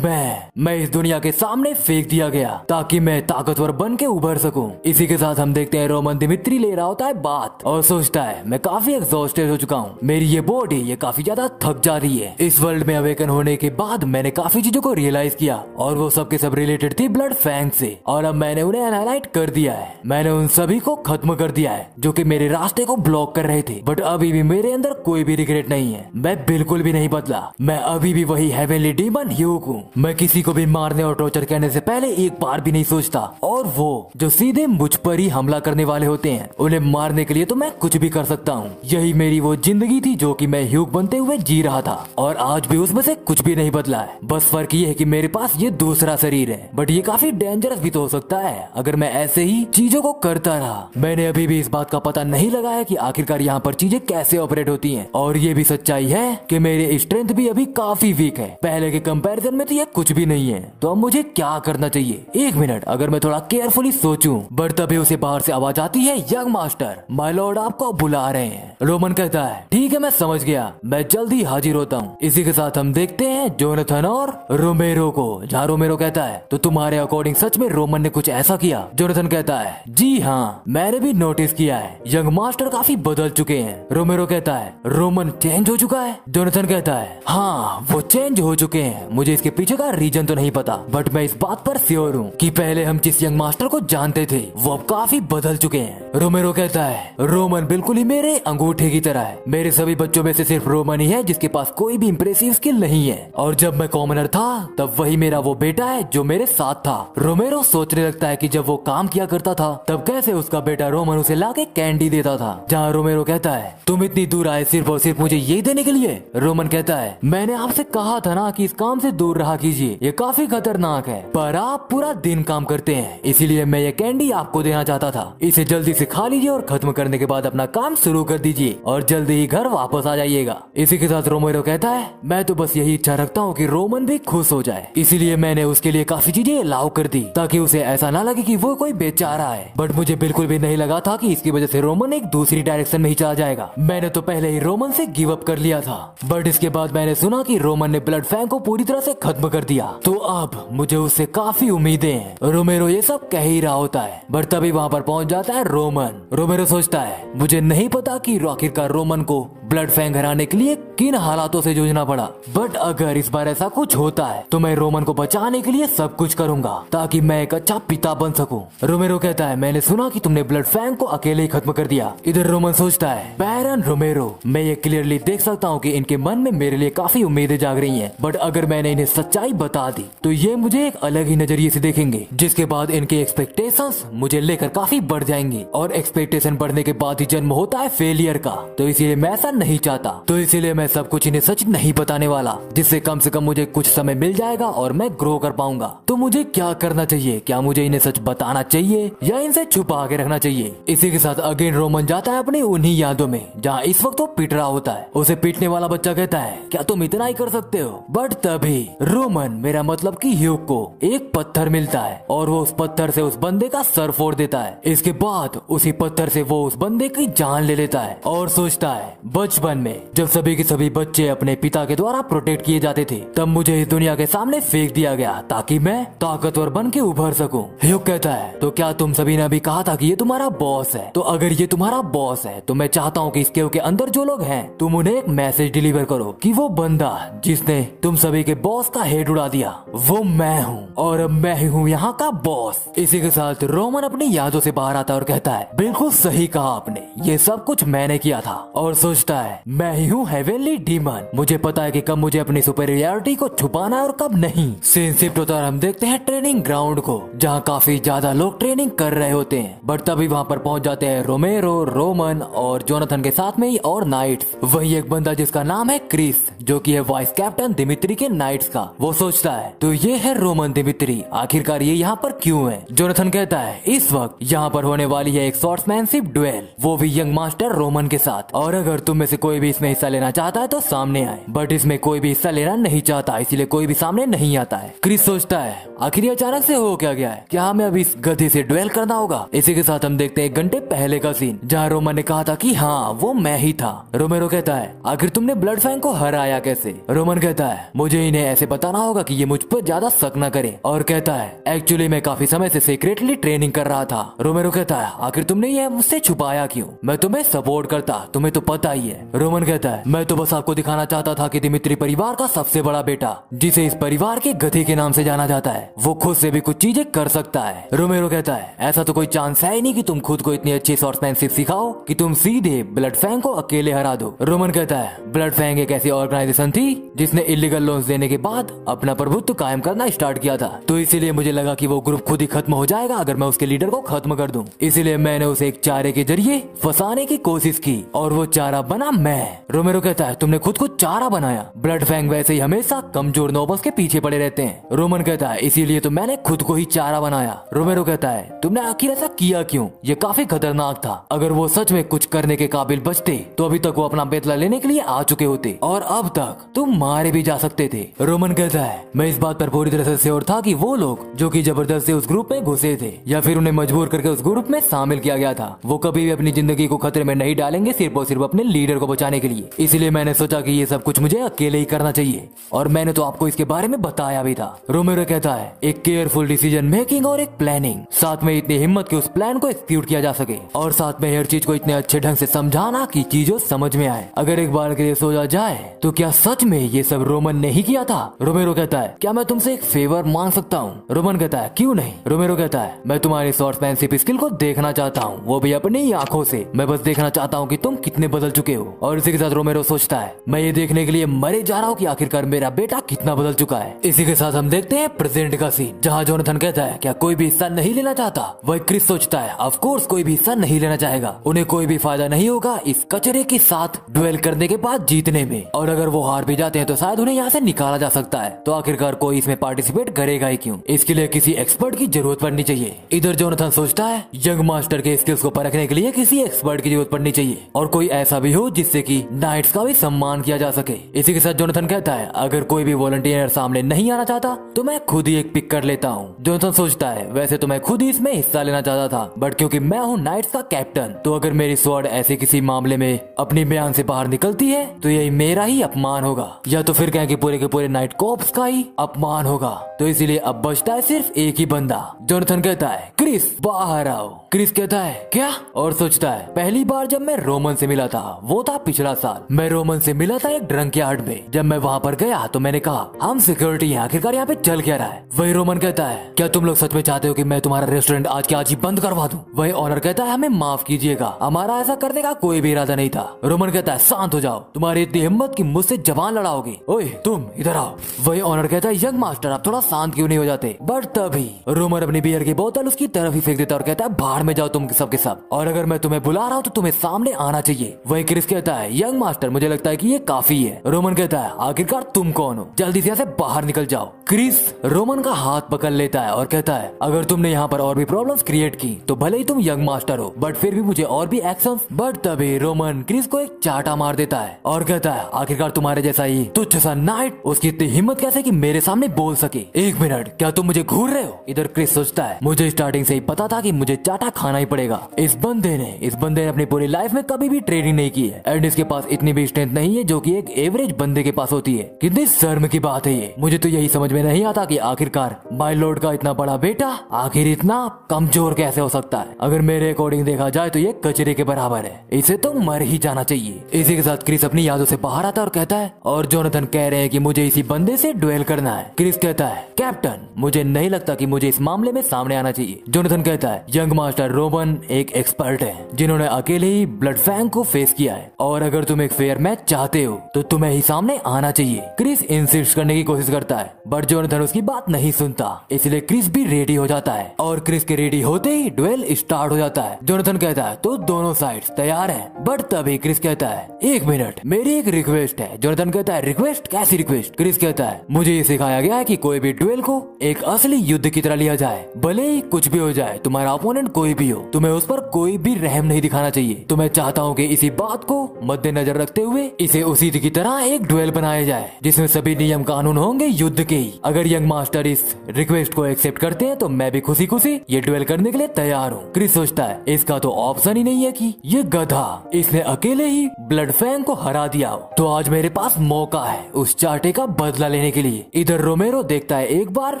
Speaker 1: मैं इस दुनिया के सामने फेंक दिया गया ताकि मैं ताकतवर बन के उभर सकूं। इसी के साथ हम देखते हैं रोमन दिमित्री ले रहा होता है बात, और सोचता है, मैं काफी एग्जॉस्टेड हो चुका हूँ, मेरी ये बॉडी ये काफी ज्यादा थक जा रही है। इस वर्ल्ड में अवेकन होने के बाद मैंने काफी चीजों को रियलाइज किया, और वो सब के सब रिलेटेड थी ब्लड फैंग से, और अब मैंने उन्हें एनालाइज कर दिया है। मैंने उन सभी को खत्म कर दिया है जो कि मेरे रास्ते को ब्लॉक कर रहे थे, बट अभी भी मेरे अंदर कोई भी रिग्रेट नहीं है। मैं बिल्कुल भी नहीं बदला, मैं अभी भी वही हेवनली डीमन ह्यूग हूँ। मैं किसी को भी मारने और टॉर्चर करने से पहले एक बार भी नहीं सोचता, और वो जो सीधे मुझ पर ही हमला करने वाले होते हैं, उन्हें मारने के लिए तो मैं कुछ भी कर सकता हूँ। यही मेरी वो जिंदगी थी जो कि मैं ह्यूग बनते हुए जी रहा था, और आज भी उसमें से कुछ भी नहीं बदला है। बस फर्क ये है कि मेरे पास ये दूसरा शरीर है, बट ये काफी डेंजरस भी तो हो सकता है अगर मैं ऐसे ही चीजों को करता रहा। मैंने अभी भी इस बात का पता नहीं लगाया कि आखिरकार यहाँ पर चीजें कैसे ऑपरेट होती हैं, और ये भी सच्चाई है कि मेरे स्ट्रेंथ भी अभी काफी वीक है। पहले के कंपैरिजन में तो ये कुछ भी नहीं है, तो अब मुझे क्या करना चाहिए? एक मिनट, अगर मैं थोड़ा केयरफुली सोचूं। बट तभी उसे बाहर से आवाज आती है, यंग मास्टर, माय लॉर्ड आपको बुला रहे हैं। रोमन कहता है, ठीक है मैं समझ गया, मैं जल्दी हाजिर होता हूँ। इसी के साथ हम देखते हैं जोनाथन और रोमेरो को, जहाँ रोमेरो कहता है, तो तुम्हारे अकॉर्डिंग सच में रोमन ने कुछ ऐसा किया? जोनाथन कहता है, जी हाँ, मैंने भी नोटिस किया है, यंग मास्टर काफी बदल चुके हैं। रोमेरो कहता है, रोमन चेंज हो चुका है? जोनाथन कहता है, हाँ वो चेंज हो चुके हैं। मुझे इसके पीछे का रीजन तो नहीं पता, बट मैं इस बात पर श्योर हूँ कि पहले हम जिस यंग मास्टर को जानते थे वो अब काफी बदल चुके हैं। रोमेरो कहता है, रोमन बिल्कुल ही मेरे अंगूठे की तरह है। मेरे सभी बच्चों में से सिर्फ रोमन ही है जिसके पास कोई भी इंप्रेसिव स्किल नहीं है, और जब मैं कॉमनर था तब वही मेरा वो बेटा है जो मेरे साथ था। रोमेरो सोचने लगता है कि जब वो काम किया करता था तब कैसे उसका बेटा रोमन उसे लाके कैंडी देता था। जहाँ रोमेरो कहता है, तुम इतनी दूर आए सिर्फ और सिर्फ मुझे ये देने के लिए? रोमन कहता है, मैंने आपसे कहा था ना कि इस काम से दूर रहा कीजिए, ये काफी खतरनाक है, पर आप पूरा दिन काम करते हैं, इसीलिए मैं ये कैंडी आपको देना चाहता था। इसे जल्दी से खा लीजिए और खत्म करने के बाद अपना काम शुरू कर दीजिए, और जल्दी ही घर वापस आ जाइएगा। इसी के साथ रोमेरो कहता है, मैं तो बस यही इच्छा रखता हूँ कि रोमन भी खुश हो जाए, इसीलिए मैंने उसके लिए काफी चीजें अलाउ कर दी ताकि उसे ऐसा ना लगे कि वो कोई बेचारा है। बट मुझे बिल्कुल भी नहीं लगा था कि इसकी वजह से रोमन एक दूसरी डायरेक्शन में ही चला जाएगा। मैंने तो पहले ही रोमन से गिव अप कर लिया था, बट इसके बाद मैंने सुना कि रोमन ने ब्लड फैंग को पूरी तरह से खत्म कर दिया, तो अब मुझे उससे काफी उम्मीदें हैं। रोमेरो ये सब कह ही रहा होता है, बट तभी वहाँ पर पहुँच जाता है रोमन। रोमेरो सोचता है, मुझे नहीं पता कि आखिरकार रोमन को ब्लड फैंग हराने के लिए किन हालातों से जूझना पड़ा, बट अगर इस बार ऐसा कुछ होता है तो मैं रोमन को बचाने के लिए सब कुछ करूंगा ताकि मैं एक अच्छा पिता बन सकूं। रोमेरो कहता है, मैंने सुना कि तुमने ब्लड फैंग को अकेले ही खत्म कर दिया। इधर रोमन सोचता है, बैरन रोमेरो, मैं ये क्लियरली देख सकता हूँ कि इनके मन में मेरे लिए काफी उम्मीदें जाग रही हैं, बट अगर मैंने इन्हें सच्चाई बता दी तो ये मुझे एक अलग ही नजरिए से देखेंगे, जिसके बाद इनके एक्सपेक्टेशंस मुझे लेकर काफी बढ़ जाएंगे, और एक्सपेक्टेशन बढ़ने के बाद ही जन्म होता है फेलियर का, तो इसीलिए मैं ऐसा नहीं चाहता। तो इसीलिए मैं सब कुछ इन्हें सच नहीं बताने वाला, जिससे कम से कम मुझे कुछ समय मिल जाएगा और मैं ग्रो कर पाऊंगा। तो मुझे क्या करना चाहिए? क्या मुझे इन्हें सच बताना चाहिए या इनसे छुपा के रखना चाहिए? इसी के साथ अगेन रोमन जाता है अपनी उन्हीं यादों में जहाँ इस वक्त वो पीट रहा होता है। उसे पीटने वाला बच्चा कहता है, क्या तुम इतना ही कर सकते हो? बट तभी रोमन मेरा मतलब कि ह्यूग को एक पत्थर मिलता है और वो उस पत्थर से उस बंदे का सर फोड़ देता है। इसके बाद उसी पत्थर से वो उस बंदे की जान ले लेता है और सोचता है बचपन में जब सभी के सभी बच्चे अपने पिता के द्वारा प्रोटेक्ट किए जाते थे तब मुझे इस दुनिया के सामने फेंक दिया गया ताकि मैं ताकतवर बन के उभर सकूं। ह्यूग कहता है तो क्या तुम सभी ने अभी कहा था कि ये तुम्हारा बॉस है, तो अगर ये तुम्हारा बॉस है तो मैं चाहता हूँ कि इस केव के अंदर जो लोग हैं तुम उन्हें एक मैसेज डिलीवर करो कि वो बंदा जिसने तुम सभी के बॉस का हेड उड़ा दिया वो मैं हूँ और अब मैं ही हूँ यहाँ का बॉस। इसी के साथ रोमन अपनी यादों से बाहर आता और कहता है बिल्कुल सही कहा आपने, ये सब कुछ मैंने किया था। और सोचता है मैं ही हूँ हेवनली डीमन, मुझे पता है कि कब मुझे अपनी सुपीरियरिटी को छुपाना है और कब नहीं। सीन शिफ्ट होता है, हम देखते हैं ट्रेनिंग ग्राउंड को जहाँ काफी ज्यादा लोग ट्रेनिंग कर रहे होते हैं। बट तभी वहाँ पर पहुँच जाते हैं रोमेरो, रोमन और जोनाथन के साथ में ही और नाइट्स। वही एक बंदा जिसका नाम है क्रिस जो कि है वाइस कैप्टन दिमित्री के नाइट्स का। वो सोचता है तो ये है रोमन दिमित्री, आखिरकार ये यहाँ पर क्यों है। जोनाथन कहता है इस वक्त यहाँ पर होने वाली है एक स्वॉर्ड्समैनशिप ड्यूएल, वो भी यंग मास्टर रोमन के साथ, और अगर तुम में से कोई भी इसमें हिस्सा लेना चाहता है तो सामने आए। बट इसमें कोई भी हिस्सा लेना नहीं चाहता इसीलिए कोई भी सामने नहीं आता है। क्रिस सोचता है आखिर अचानक से हो क्या गया है, क्या हमें अभी इस गधे से ड्यूएल करना होगा। इसी के साथ हम देखते हैं 1 घंटे पहले का सीन जहाँ रोमन ने कहा था कि हाँ वो मैं ही था। रोमेरो कहता है आखिर तुमने ब्लड फैंग को हराया कैसे। रोमन कहता है मुझे इन्हें ऐसे बताना होगा कि ये मुझ पर ज्यादा शक न करे, और कहता है एक्चुअली मैं काफी समय से सीक्रेटली ट्रेनिंग कर रहा था। रोमेरो कहता है आखिर तुमने ये मुझसे छुपाया क्यों, मैं तुम्हें सपोर्ट करता, तुम्हें तो पता ही है। रोमन कहता है मैं तो बस आपको दिखाना चाहता था कि दिमित्री परिवार का सबसे बड़ा बेटा जिसे इस परिवार के गधे के नाम से जाना जाता है वो खुद से भी कुछ चीजें कर सकता है। रोमेरो कहता है ऐसा तो कोई चांस है ही नहीं कि तुम खुद को इतनी अच्छी स्वॉर्ड्समैनशिप सिखाओ कि तुम सीधे ब्लड फैंग को अकेले हरा दो। रोमन कहता है ब्लड फैंग एक ऐसी ऑर्गेनाइजेशन थी जिसने इलीगल लोन्स देने के बाद अपना प्रभुत्व कायम करना स्टार्ट किया था, तो इसीलिए मुझे लगा कि वो ग्रुप खुद ही खत्म हो जाएगा अगर मैं उसके लीडर को खत्म कर दूं। इसीलिए मैंने उसे एक चारे के जरिए फंसाने की कोशिश की और वो चारा बना मैं। रोमेरो कहता है तुमने खुद को चारा बनाया, ब्लड फैंग वैसे ही हमेशा कमजोर नोबल्स के पीछे पड़े रहते हैं। रोमन कहता है इसीलिए तो मैंने खुद को ही चारा बनाया। रोमेरो कहता है तुमने आखिर ऐसा किया क्यों, ये काफी खतरनाक था, अगर वो सच में कुछ करने के काबिल बचते तो अभी तक वो अपना बदला लेने के लिए आ चुके होते और अब तक तुम मारे भी जा सकते थे। रोमन कहता है मैं इस बात पर पूरी तरह से श्योर था कि वो लोग जो कि जबरदस्ती उस ग्रुप में घुसे थे या फिर उन्हें मजबूर करके उस ग्रुप में शामिल किया गया था, वो कभी भी अपनी जिंदगी को खतरे में नहीं डालेंगे सिर्फ और सिर्फ अपने लीडर को बचाने के लिए। इसलिए मैंने सोचा कि ये सब कुछ मुझे अकेले ही करना चाहिए और मैंने तो आपको इसके बारे में बताया भी था। रोमेरो कहता है एक केयरफुल डिसीजन मेकिंग और एक प्लानिंग, साथ में इतनी हिम्मत कि उस प्लान को एक्सिक्यूट किया जा सके और साथ में हर चीज को इतने अच्छे ढंग से समझाना कि चीजों समझ में आए। अगर एक बार के लिए सोचा जाए तो क्या सच में ये सब रोमन ने ही किया था। रोमेरो कहता है क्या मैं तुमसे एक फेवर मांग सकता हूँ। रोमन कहता है क्यों नहीं। रोमेरो कहता है मैं तुम्हारी स्वॉर्ड्समैनशिप स्किल को देखना चाहता हूँ, वो भी अपनी आंखों से। मैं बस देखना चाहता हूँ कि तुम कितने बदल चुके हो। और इसी के साथ रोमेरो सोचता है मैं ये देखने के लिए मरे जा रहा हूँ कि आखिरकार मेरा बेटा कितना बदल चुका है। इसी के साथ हम देखते हैं प्रेजेंट का सीन जहाँ जोनाथन कहता है क्या कोई भी हिस्सा नहीं लेना चाहता। वही क्रिस सोचता है ऑफ कोर्स कोई भी हिस्सा नहीं लेना चाहेगा, उन्हें कोई भी फायदा नहीं होगा इस कचरे के साथ ड्वेल करने के बाद जीतने में, और अगर वो हार भी जाते हैं तो शायद उन्हें यहाँ से निकाला जा सकता है, तो आखिरकार कोई इसमें पार्टिसिपेट करेगा ही क्यों, इसके लिए किसी एक्सपर्ट की जरूरत पड़नी चाहिए। इधर जोनाथन सोचता है यंग मास्टर के स्किल्स को परखने के लिए किसी एक्सपर्ट की जरूरत पड़नी चाहिए और कोई ऐसा भी हो जिससे कि नाइट्स का भी सम्मान किया जा सके। इसी के साथ जोनाथन कहता है अगर कोई भी वॉलंटियर सामने नहीं आना चाहता तो मैं खुद ही एक पिक कर लेता हूँ। जोनाथन सोचता है वैसे तो मैं खुद ही इसमें हिस्सा लेना चाहता था बट क्योंकि मैं हूँ नाइट्स का कैप्टन तो अगर मेरी स्वॉर्ड ऐसे किसी मामले में अपनी बयान से बाहर निकलती है तो यही मेरा ही अपमान होगा, या तो फिर कहें कि पूरे के पूरे नाइट कॉर्प्स का ही अपमान होगा। तो इसीलिए अब बचता है सिर्फ एक ही बंदा। जोनाथन कहता है क्रिस बाहर आओ। क्रिस कहता है क्या, और सोचता है पहली बार जब मैं रोमन से मिला था वो था पिछला साल। मैं रोमन से मिला था एक ड्रंक यार्ड में। जब मैं वहाँ पर गया तो मैंने कहा हम सिक्योरिटी हैं, आखिरकार यहाँ पे चल क्या रहा है। वही रोमन कहता है क्या तुम लोग सच में चाहते हो कि मैं तुम्हारा रेस्टोरेंट आज के आज ही बंद करवा दूं। वही ऑनर कहता है हमें माफ कीजिएगा, हमारा ऐसा करने का कोई भी इरादा नहीं था। रोमन कहता है शांत हो जाओ, तुम्हारी इतनी हिम्मत कि मुझसे जबान लड़ाओगे, ओए तुम इधर आओ। वही ऑनर कहता है यंग मास्टर आप थोड़ा शांत क्यों नहीं हो जाते। बट तभी रोमन अपनी बियर की बोतल उसकी तरफ ही फेंक देता और कहता है बाहर में जाओ तुम सबके सब, और अगर मैं तुम्हें बुला रहा हूँ तो तुम्हें सामने आना चाहिए। वही क्रिस कहता है यंग मास्टर मुझे लगता है कि ये काफी है। रोमन कहता है आखिरकार तुम कौन हो, जल्दी से यहाँ से बाहर निकल जाओ। क्रिस रोमन का हाथ पकड़ लेता है और कहता है अगर तुमने यहाँ पर और भी प्रॉब्लम्स क्रिएट की तो भले ही तुम यंग मास्टर हो बट फिर भी मुझे और भी एक्शन। बट तभी रोमन क्रिस को एक चाटा मार देता है और कहता है आखिरकार तुम्हारे जैसा ही तुच्छ सा नाइट, उसकी इतनी हिम्मत कैसे कि मेरे सामने बोल सके। एक मिनट, क्या तुम मुझे घूर रहे हो? इधर क्रिस सोचता है मुझे स्टार्टिंग से ही पता था कि मुझे चाटा खाना ही पड़ेगा। इस बंदे ने अपनी पूरी लाइफ में कभी भी ट्रेनिंग नहीं की है एंड इसके पास इतनी भी स्ट्रेंथ नहीं है जो कि एक एवरेज बंदे के पास होती है। कितनी शर्म की बात है ये। मुझे तो यही समझ में नहीं आता कि आखिरकार माय लॉर्ड का इतना बड़ा बेटा आखिर इतना कमजोर कैसे हो सकता है। अगर मेरे अकॉर्डिंग देखा जाए तो ये कचरे के बराबर है, इसे तो मर ही जाना चाहिए। इसी के साथ क्रिस अपनी यादों से बाहर आता है और कहता है और जोनाथन कह रहे हैं कि मुझे इसी बंदे से ड्वेल करना है। क्रिस कहता है कैप्टन, मुझे नहीं लगता कि मुझे इस मामले में सामने आना चाहिए। जोनाथन कहता है यंग मास्टर रोमन एक एक्सपर्ट है जिन्होंने अकेले ही ब्लड फैंग को फेस किया है और अगर तुम एक फेयर मैच चाहते हो तो तुम्हें ही सामने आना चाहिए। क्रिस इंसिस्ट करने की कोशिश करता है बट जोनाथन उसकी बात नहीं सुनता, इसलिए क्रिस भी रेडी हो जाता है और क्रिस के रेडी होते ही ड्वेल स्टार्ट हो जाता है। जोनाथन कहता है तो दोनों साइड्स तैयार हैं, बट तभी क्रिस कहता है एक मिनट, मेरी एक रिक्वेस्ट है। जोनाथन कहता है रिक्वेस्ट? कैसी रिक्वेस्ट? क्रिस कहता है मुझे ये सिखाया गया है कि कोई भी ड्वेल को एक असली युद्ध की तरह लिया जाए, भले ही कुछ भी हो जाए, तुम्हारा ओपोनेंट कोई भी हो, तुम्हें उस पर कोई भी रहम नहीं दिखाना चाहिए। तो मैं चाहता हूँ कि इसी बात को मद्देनजर रखते हुए इसे उसी की तरह एक ड्वेल बनाया जाए जिसमें सभी नियम कानून होंगे युद्ध के ही। अगर यंग मास्टर इस रिक्वेस्ट को एक्सेप्ट करते हैं तो मैं भी खुशी खुशी ये ड्वेल करने के लिए तैयार हूँ। क्रिस सोचता है इसका तो ऑप्शन ही नहीं है कि ये गधा इसने अकेले ही ब्लड फैंग को हरा दिया हो, तो आज मेरे पास मौका है उस चाटे का बदला लेने के लिए। इधर रोमेरो देखता है एक बार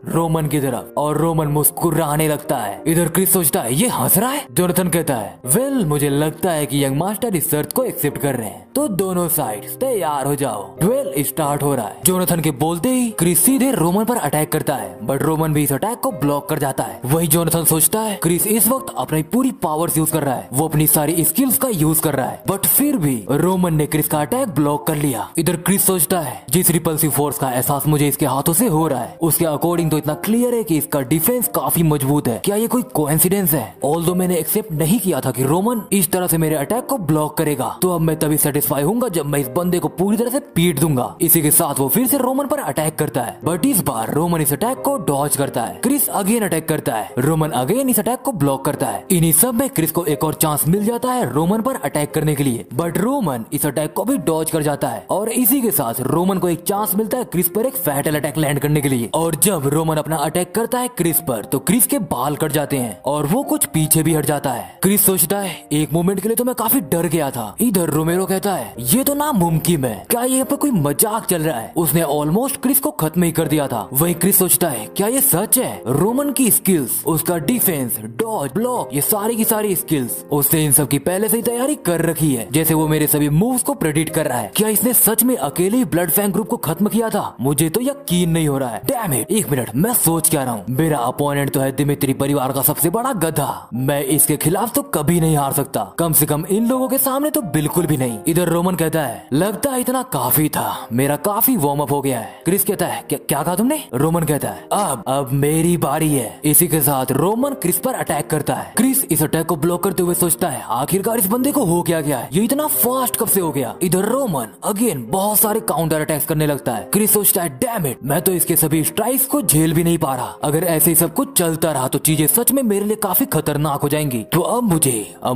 Speaker 1: रोमन की तरफ और रोमन मुस्कुराने लगता है। इधर क्रिस सोचता है ये हंस रहा है। जोनाथन कहता है वेल मुझे लगता है कि यंग मास्टर इस शर्त को एक्सेप्ट कर रहे हैं, तो दोनों साइड्स तैयार हो जाओ, ड्वेल स्टार्ट हो रहा है। जोनाथन के बोलते ही क्रिस सीधे रोमन पर अटैक करता है बट रोमन भी इस अटैक को ब्लॉक कर जाता है। वही जोनाथन सोचता है क्रिस इस वक्त अपनी पूरी पावर्स यूज कर रहा है, वो अपनी सारी स्किल्स का यूज कर रहा है बट फिर भी रोमन ने क्रिस का अटैक ब्लॉक कर लिया। इधर क्रिस सोचता है जिस रिपल्सिव फोर्स का एहसास मुझे इसके हाथों से हो रहा है उसके अकॉर्डिंग तो इतना क्लियर है कि इसका डिफेंस काफी मजबूत है। क्या ये कोई कोइंसिडेंस है? ऑल्दो मैंने एक्सेप्ट नहीं किया था कि रोमन इस तरह से मेरे अटैक को ब्लॉक करेगा, तो अब मैं तभी सेटिस्फाई होऊंगा जब मैं इस बंदे को पूरी तरह से पीट दूंगा। इसी के साथ वो फिर से रोमन पर अटैक करता है बट इस बार रोमन इस अटैक को डॉज करता है। क्रिस अगेन अटैक करता है, रोमन अगेन इस अटैक को ब्लॉक करता है। इन्हीं सब में क्रिस को एक और चांस मिल जाता है रोमन पर अटैक करने के लिए बट रोमन इस अटैक को भी डॉज कर जाता है और इसी के साथ रोमन को एक चांस मिलता है क्रिस पर एक फैटल अटैक लैंड करने के लिए। और जब रोमन अपना अटैक करता है क्रिस पर तो क्रिस के बाल कट जाते हैं और वो कुछ पीछे भी हट जाता है। क्रिस सोचता है एक मोमेंट के लिए तो मैं काफी डर गया था। इधर रोमेरो कहता है ये तो नामुमकिन है, क्या ये पे कोई मजाक चल रहा है? उसने ऑलमोस्ट क्रिस को खत्म ही कर दिया था। वही क्रिस सोचता है क्या ये सच है? रोमन की स्किल्स, उसका डिफेंस, डॉज, ब्लॉक, ये सारी की सारी स्किल्स उसने इन सब की पहले से ही तैयारी कर रखी है, जैसे वो मेरे सभी मूव्स को प्रेडिक्ट कर रहा है। क्या इसने सच में अकेले ही ब्लड फैंग ग्रुप को खत्म किया था? मुझे तो यकीन नहीं हो रहा है। डैम इट, एक मिनट, मैं सोच क्या रहा हूँ, मेरा अपोनेंट तो है दिमित्री परिवार का सबसे बड़ा गधा, मैं इसके खिलाफ तो कभी नहीं हार सकता, कम से कम इन लोगों के सामने तो बिल्कुल भी नहीं। इधर रोमन कहता है लगता है इतना काफी था, मेरा काफी वार्म अप हो गया है। क्रिस कहता है क्या कहा तुमने? रोमन कहता है अब मेरी बारी है। इसी के साथ रोमन क्रिस पर अटैक करता है। क्रिस इस अटैक को ब्लॉक करते हुए सोचता है आखिरकार इस बंदे को हो क्या गया है, ये इतना फास्ट कब से हो गया? इधर रोमन अगेन बहुत सारे काउंटर अटैक्स करने लगता है। क्रिस सोचता है डैम इट, मैं तो इसके सभी स्ट्राइक्स को झेल भी नहीं पा रहा, अगर ऐसे ही सब कुछ चलता रहा तो चीजें सच में मेरे लिए काफी खतरनाक हो जाएंगी, तो अब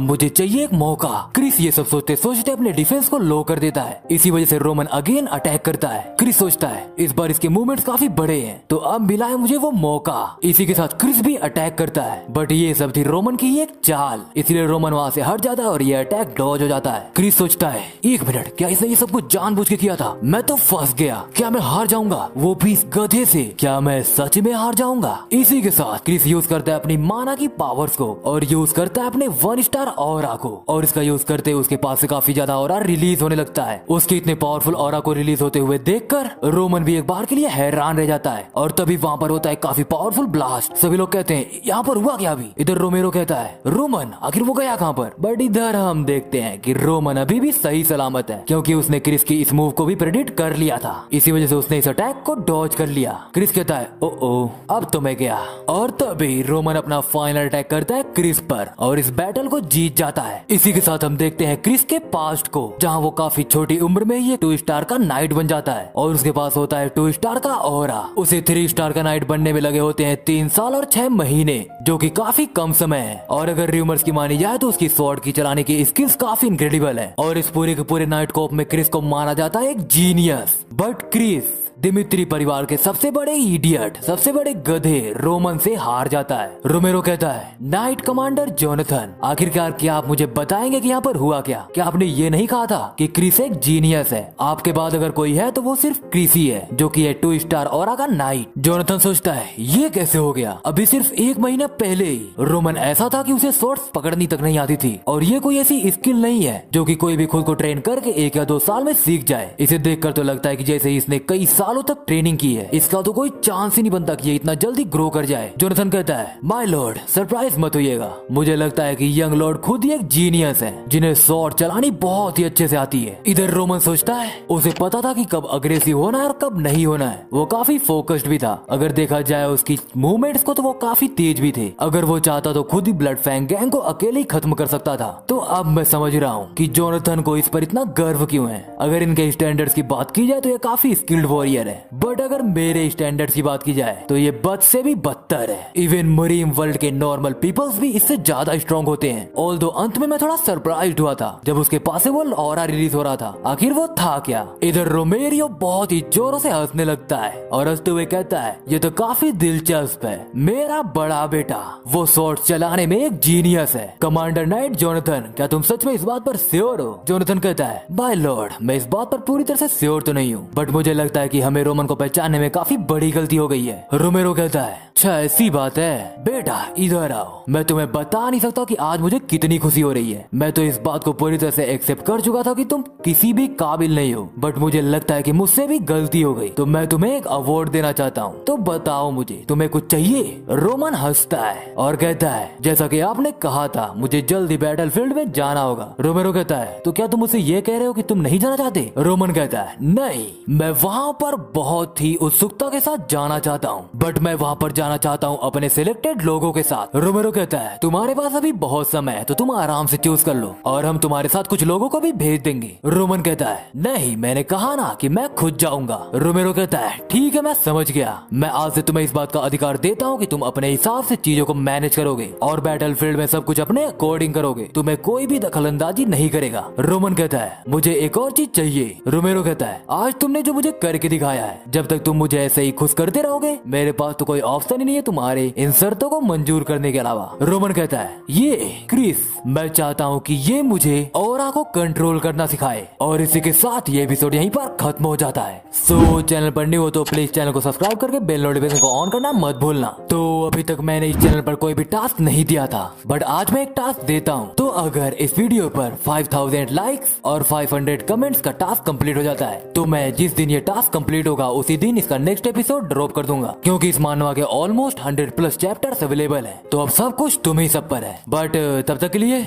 Speaker 1: मुझे चाहिए एक मौका। क्रिस ये सब सोचते सोचते अपने डिफेंस को लो कर देता है, इसी वजह से रोमन अगेन अटैक करता है। क्रिस सोचता है इस बार इसके मूवमेंट्स काफी बड़े हैं, तो अब मिला है मुझे वो मौका। इसी के साथ क्रिस भी अटैक करता है बट ये सब थी रोमन की एक चाल, इसलिए रोमन वहाँ से हट जाता है और ये अटैक डॉज हो जाता है। क्रिस सोचता है एक मिनट, क्या इसने ये सब कुछ जानबूझ के किया था? मैं तो फंस गया, क्या मैं हार जाऊंगा वो भी इस गधे से? क्या मैं सच में हार जाऊंगा? इसी के साथ क्रिस यूज करता है अपनी माना की पावर्स को और यूज करता है अपने 1 स्टार ऑरा को, और इसका यूज करते हुए उसके पास से काफी ज्यादा ऑरा रिलीज होने लगता है। उसके इतने पावरफुल ऑरा को रिलीज होते हुए देखकर रोमन भी एक बार के लिए हैरान रह जाता है और तभी वहाँ पर होता है काफी पावरफुल ब्लास्ट। सभी लोग कहते हैं यहाँ पर हुआ क्या अभी? इधर रोमेरो कहता है रोमन आखिर वो गया कहाँ पर? बट इधर हम देखते हैं कि रोमन अभी भी सही सलामत है, क्योंकि उसने क्रिस की इस मूव को भी प्रेडिक्ट कर लिया था, इसी वजह से उसने इस अटैक को डॉज कर लिया। क्रिस कहता है ओ अब तो मैं गया, और तभी रोमन अपना फाइनल अटैक करता है क्रिस पर और इस बैटल को जीत जाता है। इसी के साथ हम देखते हैं क्रिस के पास्ट को, जहाँ वो काफी छोटी उम्र में ही 2 स्टार का नाइट बन जाता है और उसके पास होता है 2 स्टार का ऑरा। उसे 3 स्टार का नाइट बनने में लगे होते हैं 3 साल और 6 महीने, जो कि काफी कम समय है। और अगर रूमर्स की मानी जाए तो उसकी स्वॉर्ड की चलाने की स्किल्स काफी इनक्रेडिबल है और इस पूरे के पूरे नाइट कोप में क्रिस को माना जाता है एक genius. Genius. But Chris Dmitri परिवार के सबसे बड़े इडियट, सबसे बड़े गधे रोमन से हार जाता है। रोमेरो कहता है, नाइट कमांडर जोनाथन, आखिरकार क्या आप मुझे बताएंगे कि यहाँ पर हुआ क्या? क्या आपने ये नहीं कहा था कि क्रिस एक जीनियस है? आपके बाद अगर कोई है तो वो सिर्फ क्रिस ही है, जो कि है 2 स्टार ऑरा का नाइट। जोनाथन सोचता है, ये कैसे हो गया? अभी सिर्फ 1 महीना पहले ही रोमन ऐसा था कि उसे स्वॉर्ड्स पकड़नी तक नहीं आती थी, और ये कोई ऐसी स्किल नहीं है जो कि कोई भी खुद को ट्रेन करके 1 या 2 साल में सीख जाए। इसे देखकर तो लगता है कि जैसे इसने कई सालों तक ट्रेनिंग की है। इसका तो कोई चांस ही नहीं बनता कि ये इतना जल्दी ग्रो कर जाए। जोनाथन कहता है, माय लॉर्ड, सरप्राइज मत होइएगा। मुझे लगता है कि यंग लॉर्ड खुद ही एक जीनियस है, जिन्हें स्वॉर्ड चलानी बहुत ही अच्छे से आती है। इधर रोमन सोचता है, उसे पता था कि कब अग्रेसिव होना है और कब नहीं होना है। वो काफी फोकस्ड भी था। अगर देखा जाए उसकी मूवमेंट्स को तो वो काफी तेज भी थे। अगर वो चाहता तो खुद ही ब्लड फैंग गैंग को अकेले ही खत्म कर सकता था। तो अब मैं समझ रहा हूँ कि जोनाथन को इस पर इतना गर्व क्यों है। अगर इनके स्टैंडर्ड्स की बात की जाए तो ये काफी स्किल्ड वॉरियर है, बट अगर मेरे स्टैंडर्ड्स की बात की जाए तो ये बद से भी बदतर है। इवन मरीम वर्ल्ड के नॉर्मल पीपल्स भी इससे ज्यादा स्ट्रॉन्ग होते हैं। ऑल्दो अंत में मैं थोड़ा सरप्राइज्ड हुआ था जब उसके पॉसिबल ऑरा रिलीज हो रहा था। आखिर वो था क्या? इधर रोमेरियो बहुत ही जोरों से हंसने लगता है और हंसते हुए कहता है, ये तो काफी दिलचस्प है। मेरा बड़ा बेटा वो स्वॉर्ड चलाने में एक जीनियस है। कमांडर नाइट जोनाथन, क्या तुम सच में इस बात पर श्योर हो? जोनाथन कहता है, बाय लॉर्ड, मैं इस बात पर पूरी तरह से श्योर तो नहीं हूँ, बट मुझे लगता है कि हमें रोमन को पहचानने में काफी बड़ी गलती हो गई है। रोमेरो कहता है, अच्छा ऐसी बात है। बेटा इधर आओ, मैं तुम्हें बता नहीं सकता कि आज मुझे कितनी खुशी हो रही है। मैं तो इस बात को पूरी तरह से एक्सेप्ट कर चुका था कि तुम किसी भी काबिल नहीं हो, बट मुझे लगता है कि मुझसे भी गलती हो गई, तो मैं तुम्हें एक अवार्ड देना चाहता हूँ। तो बताओ मुझे, तुम्हें कुछ चाहिए? रोमन हंसता है और कहता है, जैसा कि आपने कहा था, मुझे जल्दी बैटलफील्ड में जाना होगा। रोमेरो कहता है, तो क्या तुम मुझसे ये कह रहे हो कि तुम नहीं जाना चाहते? रोमन कहता है, नहीं, मैं वहाँ पर बहुत ही उत्सुकता के साथ जाना चाहता हूँ, बट मैं वहाँ पर जाना चाहता हूँ अपने सिलेक्टेड लोगों के साथ। रोमेरो कहता है, तुम्हारे पास अभी बहुत समय है, तो तुम आराम से चूज कर लो और हम तुम्हारे साथ कुछ लोगों को भी भेज देंगे। रोमन कहता है, नहीं, मैंने कहा ना कि मैं खुद जाऊंगा। रोमेरो कहता है, ठीक है, मैं समझ गया। मैं आज से तुम्हें इस बात का अधिकार देता हूँ कि तुम अपने हिसाब से चीजों को मैनेज करोगे और बैटलफील्ड में सब कुछ अपने अकॉर्डिंग करोगे। तुम्हें कोई भी दखलंदाजी नहीं करेगा। रोमन कहता है, मुझे एक और चीज चाहिए। रोमेरो कहता है, आज तुमने जो मुझे करके दिखाया है, जब तक तुम मुझे ऐसे ही खुश करते रहोगे, मेरे पास तो कोई ऑप्शन ही नहीं है तुम्हारे इन शर्तों को मंजूर करने के अलावा। रोमन कहता है, ये क्रिस, मैं चाहता हूँ कि ये मुझे ऑरा को कंट्रोल करना सिखाए। और इसी के साथ ये एपिसोड यहीं पर खत्म हो जाता है। सो चैनल पर न्यू हो तो प्लीज चैनल को सब्सक्राइब करके बेल नोटिफिकेशन को ऑन करना मत भूलना। तो अभी तक मैंने इस चैनल पर कोई भी टास्क नहीं दिया था, बट आज मैं एक टास्क देता हूँ। तो अगर इस वीडियो पर 5000 लाइक्स और 500 कमेंट्स का टास्क कंप्लीट हो जाता है, तो मैं जिस दिन ये टास्क कंप्लीट होगा उसी दिन इसका नेक्स्ट एपिसोड ड्रॉप कर दूंगा, क्योंकि इस मानवा के ऑलमोस्ट 100+ चैप्टर्स अवेलेबल है। तो अब सब कुछ तुम ही सब पर है। बट तब तक के लिए